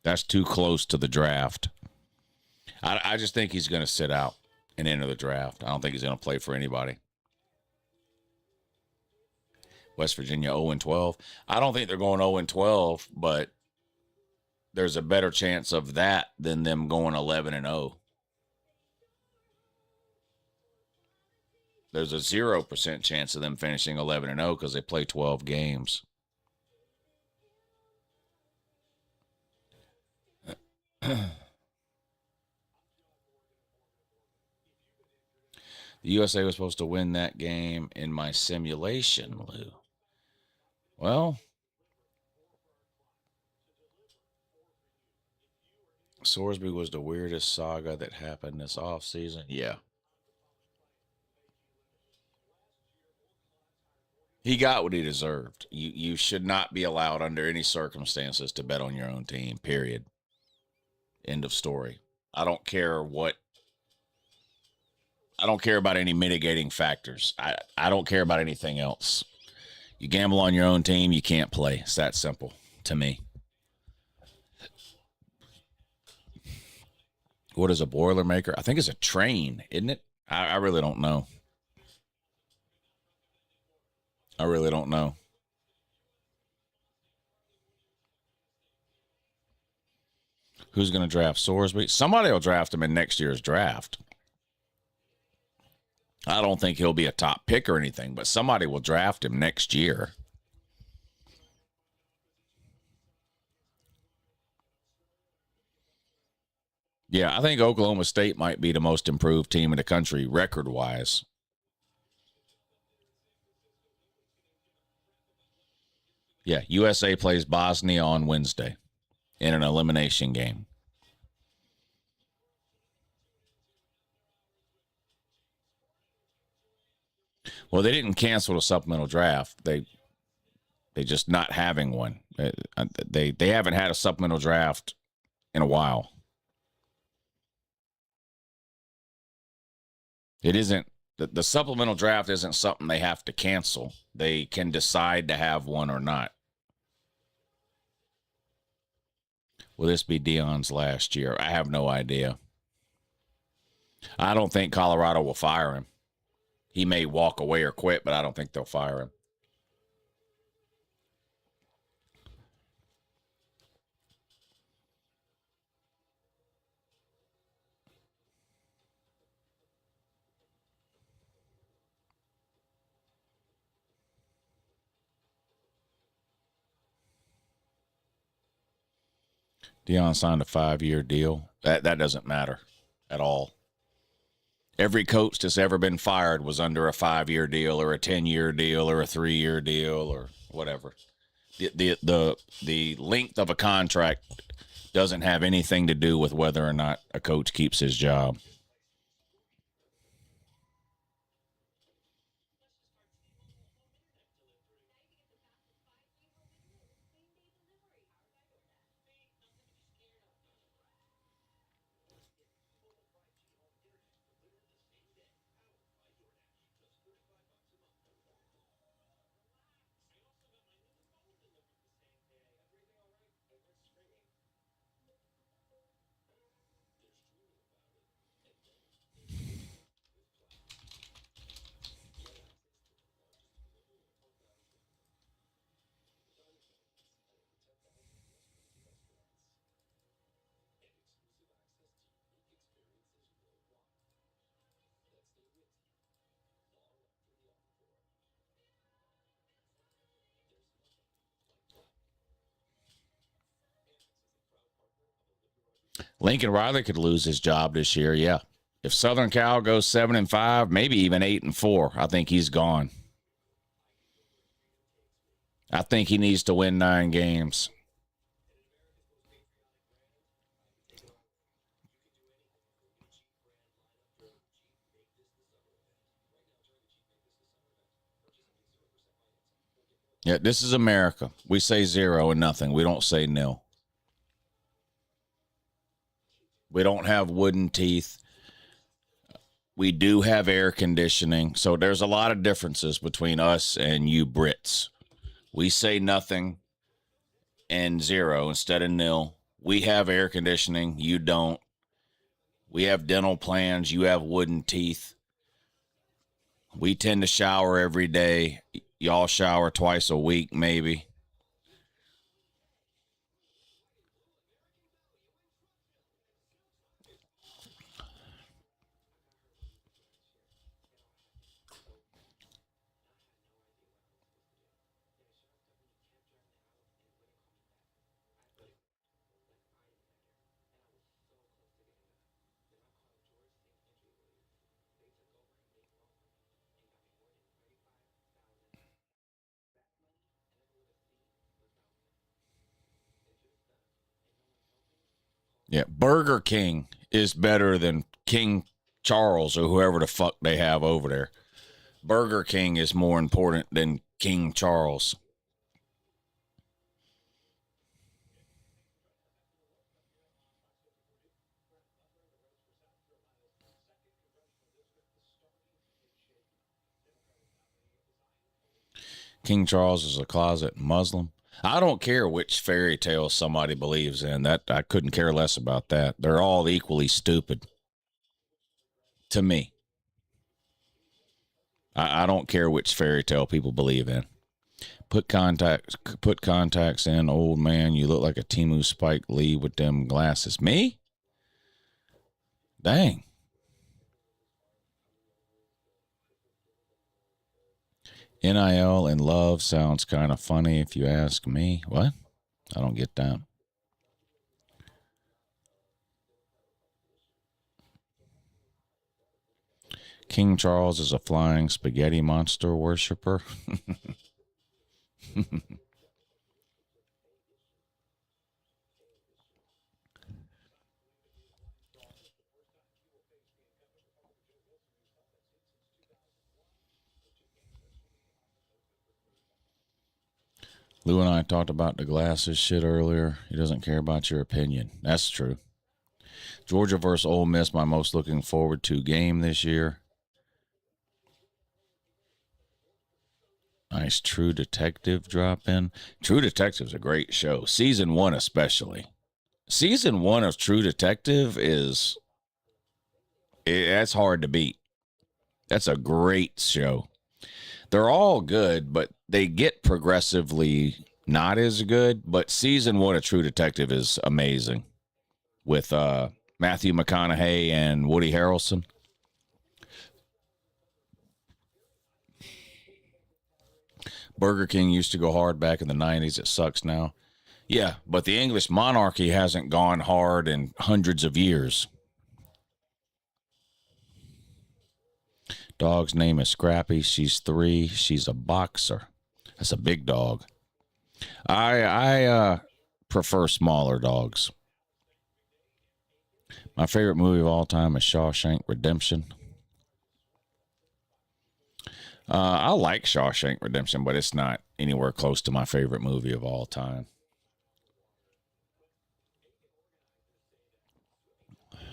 That's too close to the draft. I just think he's going to sit out and enter the draft. I don't think he's going to play for anybody. West Virginia 0-12. I don't think they're going 0-12, but there's a better chance of that than them going 11-0. There's a 0% chance of them finishing 11-0 because they play 12 games. The USA was supposed to win that game in my simulation, Lou. Well, Sorsby was the weirdest saga that happened this offseason. Yeah. He got what he deserved. You should not be allowed under any circumstances to bet on your own team, period. End of story. I don't care about any mitigating factors. I don't care about anything else. You gamble on your own team, you can't play. It's that simple to me. What is a Boilermaker? I think it's a train, isn't it? I really don't know. I really don't know. Who's going to draft Sorsby? Somebody will draft him in next year's draft. I don't think he'll be a top pick or anything, but somebody will draft him next year. Yeah, I think Oklahoma State might be the most improved team in the country record-wise. Yeah, USA plays Bosnia on Wednesday in an elimination game. Well, they didn't cancel the supplemental draft. They just not having one. They haven't had a supplemental draft in a while. It isn't the supplemental draft isn't something they have to cancel. They can decide to have one or not. Will this be Deion's last year? I have no idea. I don't think Colorado will fire him. He may walk away or quit, but I don't think they'll fire him. Deion signed a 5-year deal. That doesn't matter at all. Every coach that's ever been fired was under a 5-year deal or a 10-year deal or a 3-year deal or whatever. The length of a contract doesn't have anything to do with whether or not a coach keeps his job. Lincoln Riley could lose his job this year. Yeah. If Southern Cal goes 7-5, maybe even 8-4, I think he's gone. I think he needs to win 9 games. Yeah, this is America. We say 0 and nothing. We don't say nil. We don't have wooden teeth. We do have air conditioning. So there's a lot of differences between us and you Brits. We say nothing and 0 instead of nil. We have air conditioning. You don't. We have dental plans. You have wooden teeth. We tend to shower every day. Y'all shower twice a week, maybe. Yeah, Burger King is better than King Charles or whoever the fuck they have over there. Burger King is more important than King Charles. King Charles is a closet Muslim. I don't care which fairy tale somebody believes in. That I couldn't care less about that. They're all equally stupid to me. I don't care which fairy tale people believe in. Put contacts in, old man. You look like a Timu Spike Lee with them glasses. Me? Dang. NIL and love sounds kind of funny if you ask me. What? I don't get that. King Charles is a flying spaghetti monster worshiper. Lou and I talked about the glasses shit earlier. He doesn't care about your opinion. That's true. Georgia versus Ole Miss, my most looking forward to game this year. Nice True Detective drop in. True Detective's a great show. Season 1 especially. Season 1 of True Detective that's hard to beat. That's a great show. They're all good, but they get progressively not as good. But season 1 of True Detective is amazing with Matthew McConaughey and Woody Harrelson. Burger King used to go hard back in the 90s. It sucks now. Yeah, but the English monarchy hasn't gone hard in hundreds of years. Dog's name is Scrappy. She's 3. She's a boxer. That's a big dog. I prefer smaller dogs. My favorite movie of all time is Shawshank Redemption. I like Shawshank Redemption, but it's not anywhere close to my favorite movie of all time.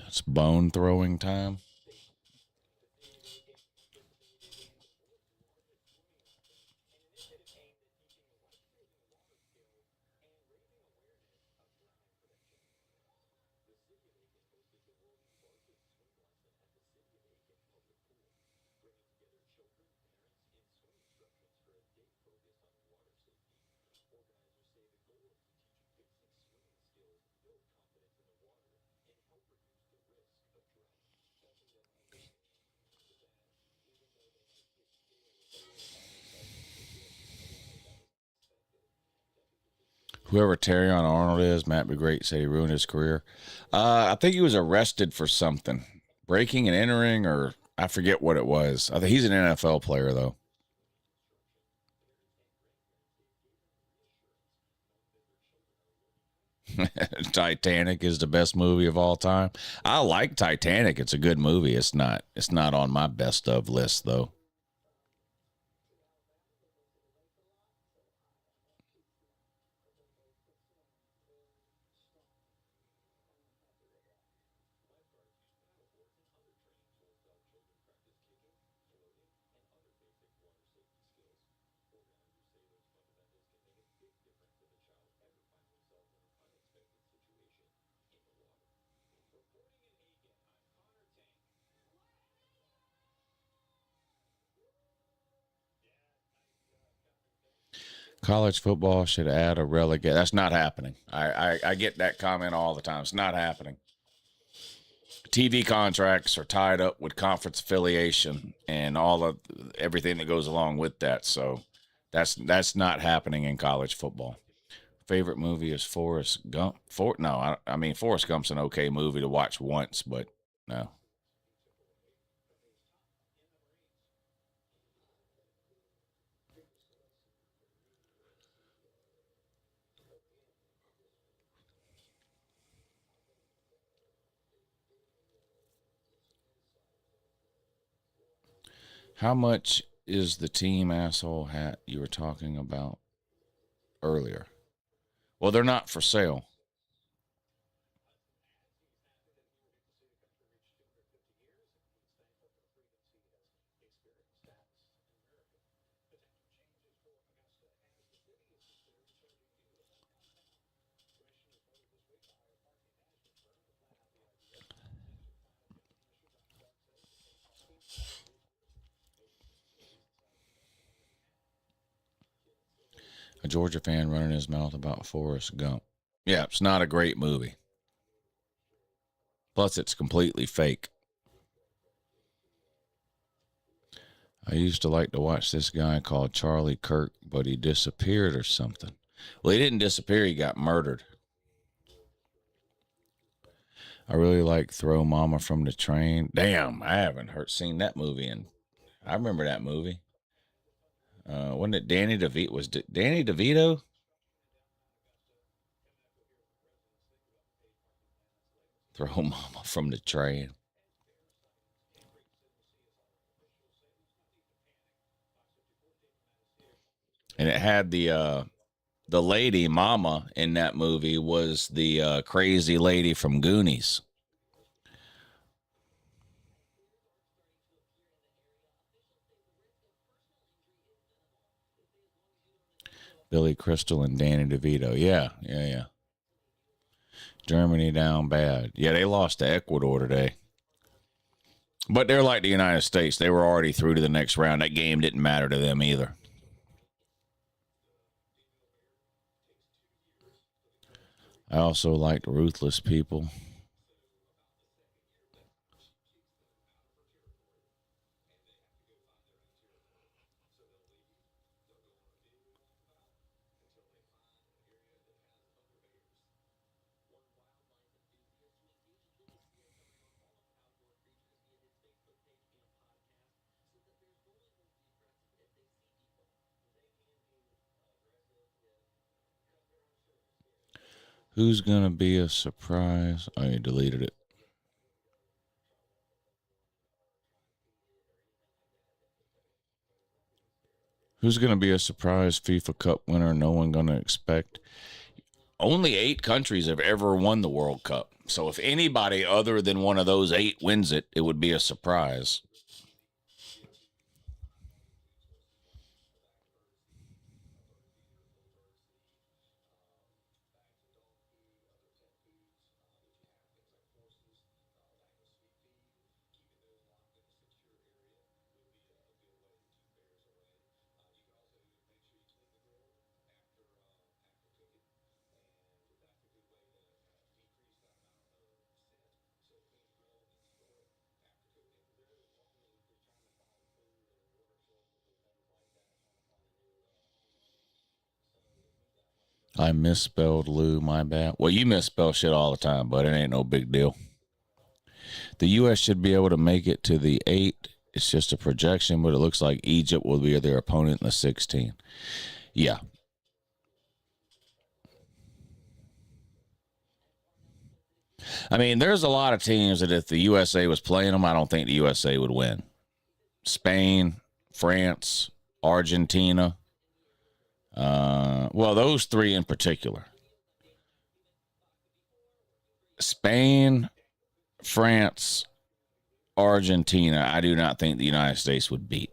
It's bone throwing time. Whoever Terrion Arnold is, Matt Great said he ruined his career. I think he was arrested for something, breaking and entering, or I forget what it was. I think he's an NFL player though. Titanic is the best movie of all time. I like Titanic. It's a good movie. It's not. It's not on my best of list though. College football should add a relegate. That's not happening. I get that comment all the time. It's not happening. TV contracts are tied up with conference affiliation and all of everything that goes along with that. So that's not happening in college football. Favorite movie is Forrest Gump. I mean Forrest Gump's an okay movie to watch once, but no. How much is the team asshole hat you were talking about earlier? Well, they're not for sale. A Georgia fan running his mouth about Forrest Gump. Yeah, it's not a great movie. Plus, it's completely fake. I used to like to watch this guy called Charlie Kirk, but he disappeared or something. Well, he didn't disappear. He got murdered. I really like Throw Mama from the Train. Damn, I haven't seen that movie, and I remember that movie. Wasn't it Danny DeVito? Was Danny DeVito? Throw Mama from the Train. And it had the lady Mama in that movie was the crazy lady from Goonies. Billy Crystal and Danny DeVito. Yeah. Germany down bad. Yeah, they lost to Ecuador today. But they're like the United States. They were already through to the next round. That game didn't matter to them either. I also liked Ruthless People. Who's going to be a surprise? Oh, you deleted it. Who's going to be a surprise FIFA Cup winner no one going to expect? Only 8 countries have ever won the World Cup. So if anybody other than one of those 8 wins it, it would be a surprise. I misspelled Lou, my bad. Well, you misspell shit all the time, but it ain't no big deal. The U.S. should be able to make it to the 8. It's just a projection, but it looks like Egypt will be their opponent in the 16. Yeah. I mean, there's a lot of teams that if the USA was playing them, I don't think the USA would win. Spain, France, Argentina. Well, those 3 in particular. Spain, France, Argentina, I do not think the United States would beat.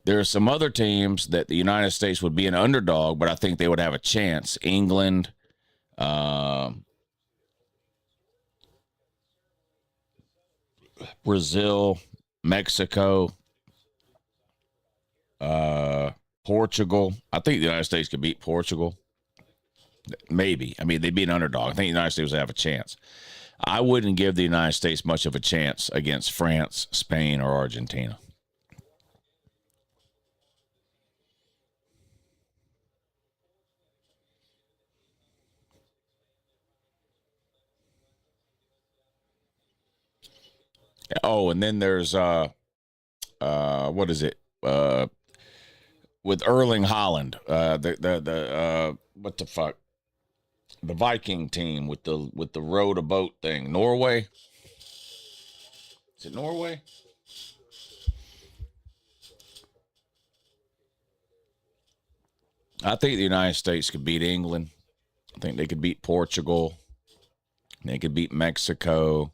There are some other teams that the United States would be an underdog, but I think they would have a chance. England, Brazil, Mexico, Portugal. I think the United States could beat Portugal. Maybe. I mean, they'd be an underdog. I think the United States would have a chance. I wouldn't give the United States much of a chance against France, Spain, or Argentina. Oh, and then there's what is it? With Erling Holland, the what the fuck? The Viking team with the row to boat thing. Norway? Is it Norway? I think the United States could beat England. I think they could beat Portugal. They could beat Mexico.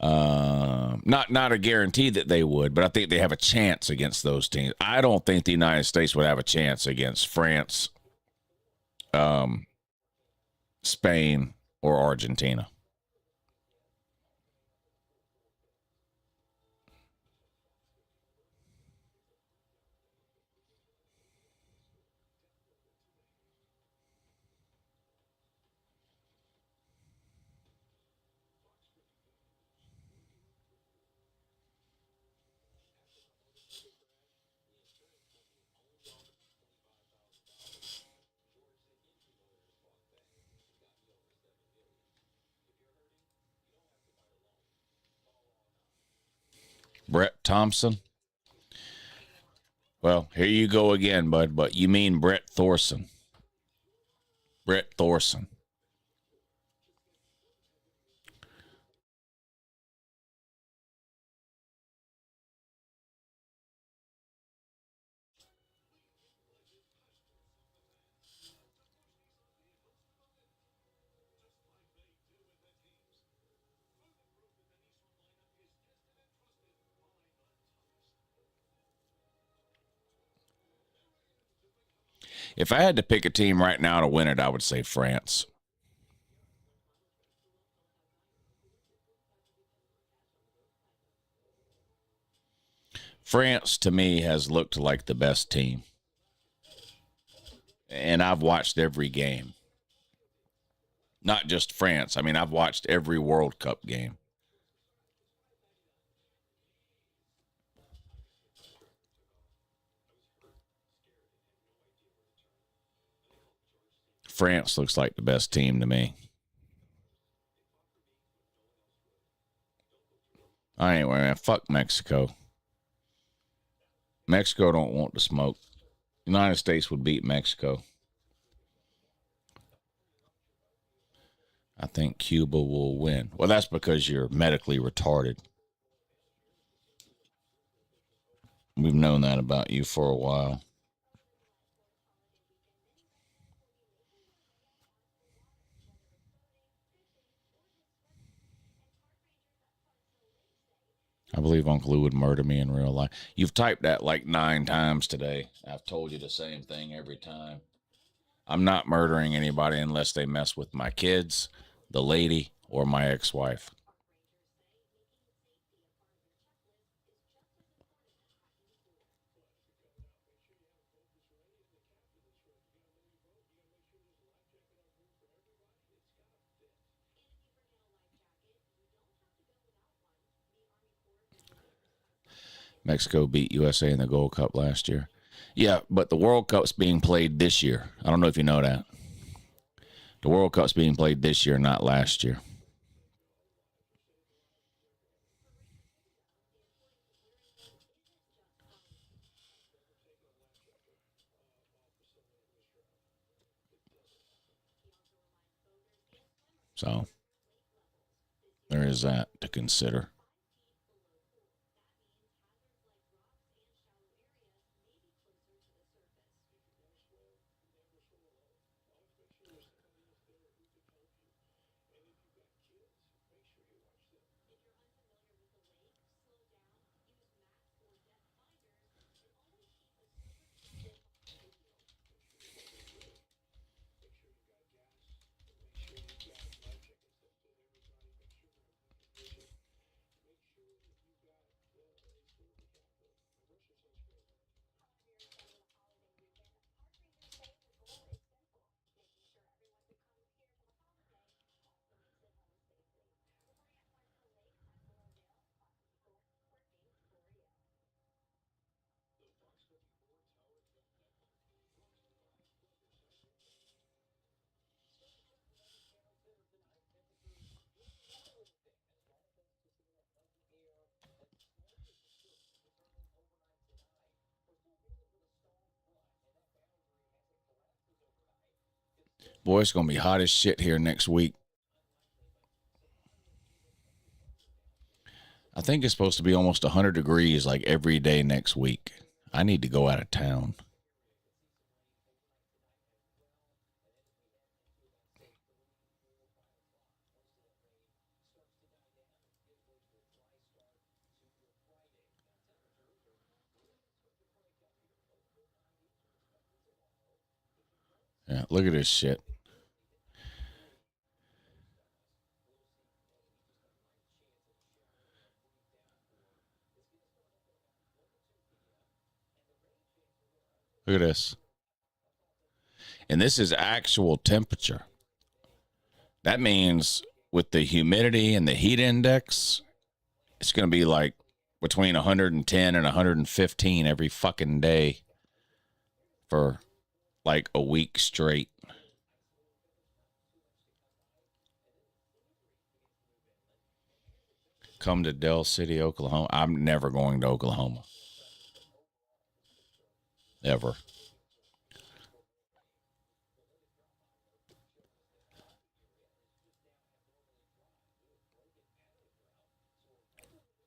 Not a guarantee that they would, but I think they have a chance against those teams. I don't think the United States would have a chance against France, Spain, or Argentina. Brett Thompson. Well, here you go again, bud. But you mean Brett Thorson. Brett Thorson. If I had to pick a team right now to win it, I would say France. France, to me, has looked like the best team. And I've watched every game. Not just France. I mean, I've watched every World Cup game. France looks like the best team to me. Anyway, man, fuck Mexico. Mexico don't want to smoke. United States would beat Mexico. I think Cuba will win. Well, that's because you're medically retarded. We've known that about you for a while. I believe Uncle Lou would murder me in real life. You've typed that like 9 times today. I've told you the same thing every time. I'm not murdering anybody unless they mess with my kids, the lady, or my ex-wife. Mexico beat USA in the Gold Cup last year. Yeah, but the World Cup's being played this year. I don't know if you know that. The World Cup's being played this year, not last year. So there is that to consider. Boy, it's going to be hot as shit here next week. I think it's supposed to be almost 100 degrees like every day next week. I need to go out of town. Yeah, look at this shit. Look at this. And this is actual temperature. That means with the humidity and the heat index, it's going to be like between 110 and 115 every fucking day for like a week straight. Come to Del City, Oklahoma. I'm never going to Oklahoma. Ever.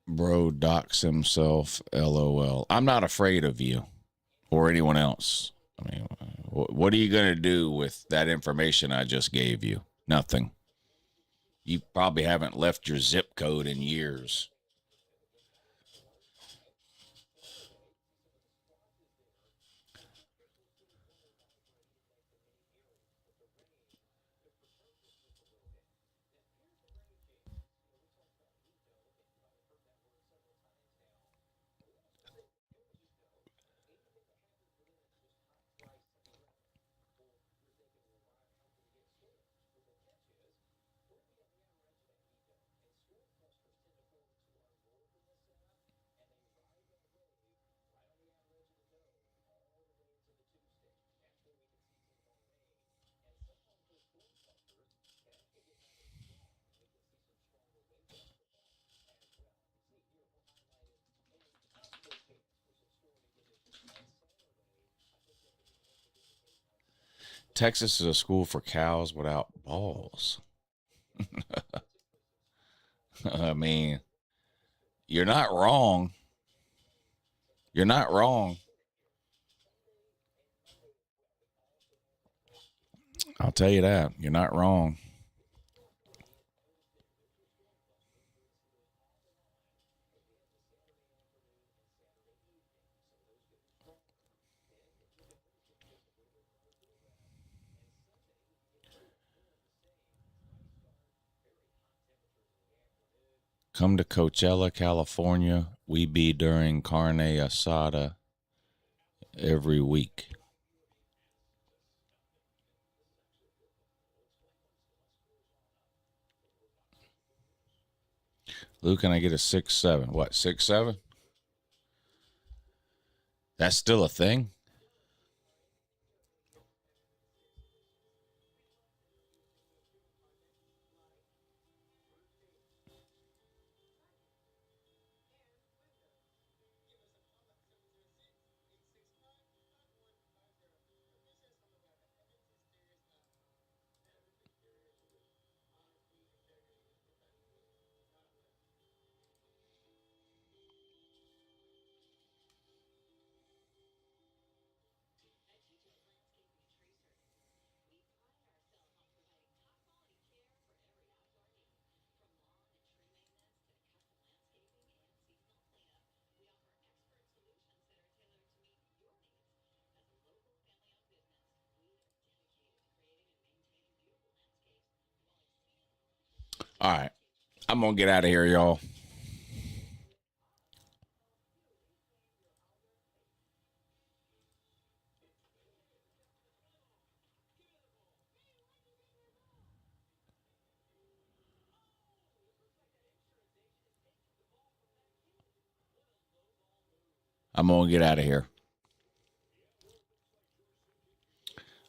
Bro docks himself. LOL. I'm not afraid of you or anyone else. I mean, what are you going to do with that information I just gave you? Nothing. You probably haven't left your zip code in years. Texas is a school for cows without balls. I mean, you're not wrong. You're not wrong. I'll tell you that. You're not wrong. Come to Coachella, California. We be during carne asada every week. Lou, can I get a 6'7"? What, 6'7"? That's still a thing? All right. I'm going to get out of here, y'all. I'm going to get out of here.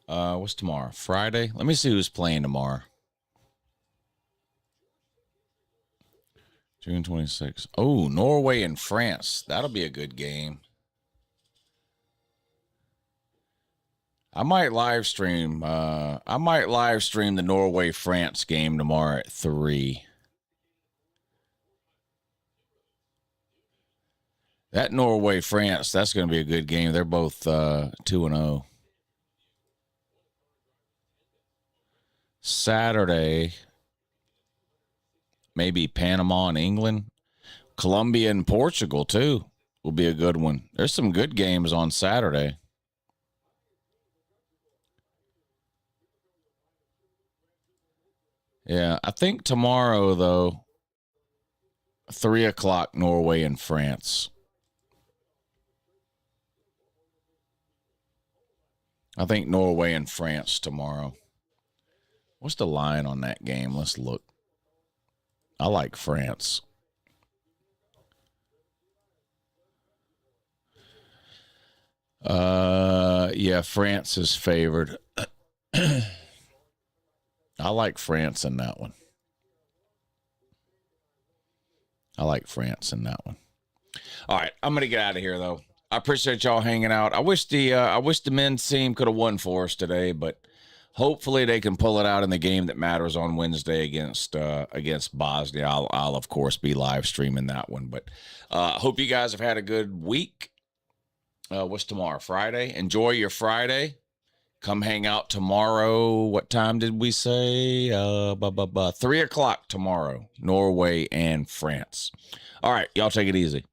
What's tomorrow? Friday? Let me see who's playing tomorrow. June 26th. Oh, Norway and France. That'll be a good game. I might live stream. The Norway France game tomorrow at 3. That Norway France, that's going to be a good game. They're both 2-0. Saturday, maybe Panama and England. Colombia and Portugal, too, will be a good one. There's some good games on Saturday. Yeah, I think tomorrow, though, 3 o'clock, Norway and France. I think Norway and France tomorrow. What's the line on that game? Let's look. I like France. Yeah, France is favored. I like France in that one. I like France in that one. All right, I'm gonna get out of here though. I appreciate y'all hanging out. I wish the men's team could have won for us today, but hopefully they can pull it out in the game that matters on Wednesday against Bosnia. I'll of course be live streaming that one. But hope you guys have had a good week. What's tomorrow? Friday. Enjoy your Friday. Come hang out tomorrow. What time did we say? 3 o'clock tomorrow. Norway and France. All right, y'all take it easy.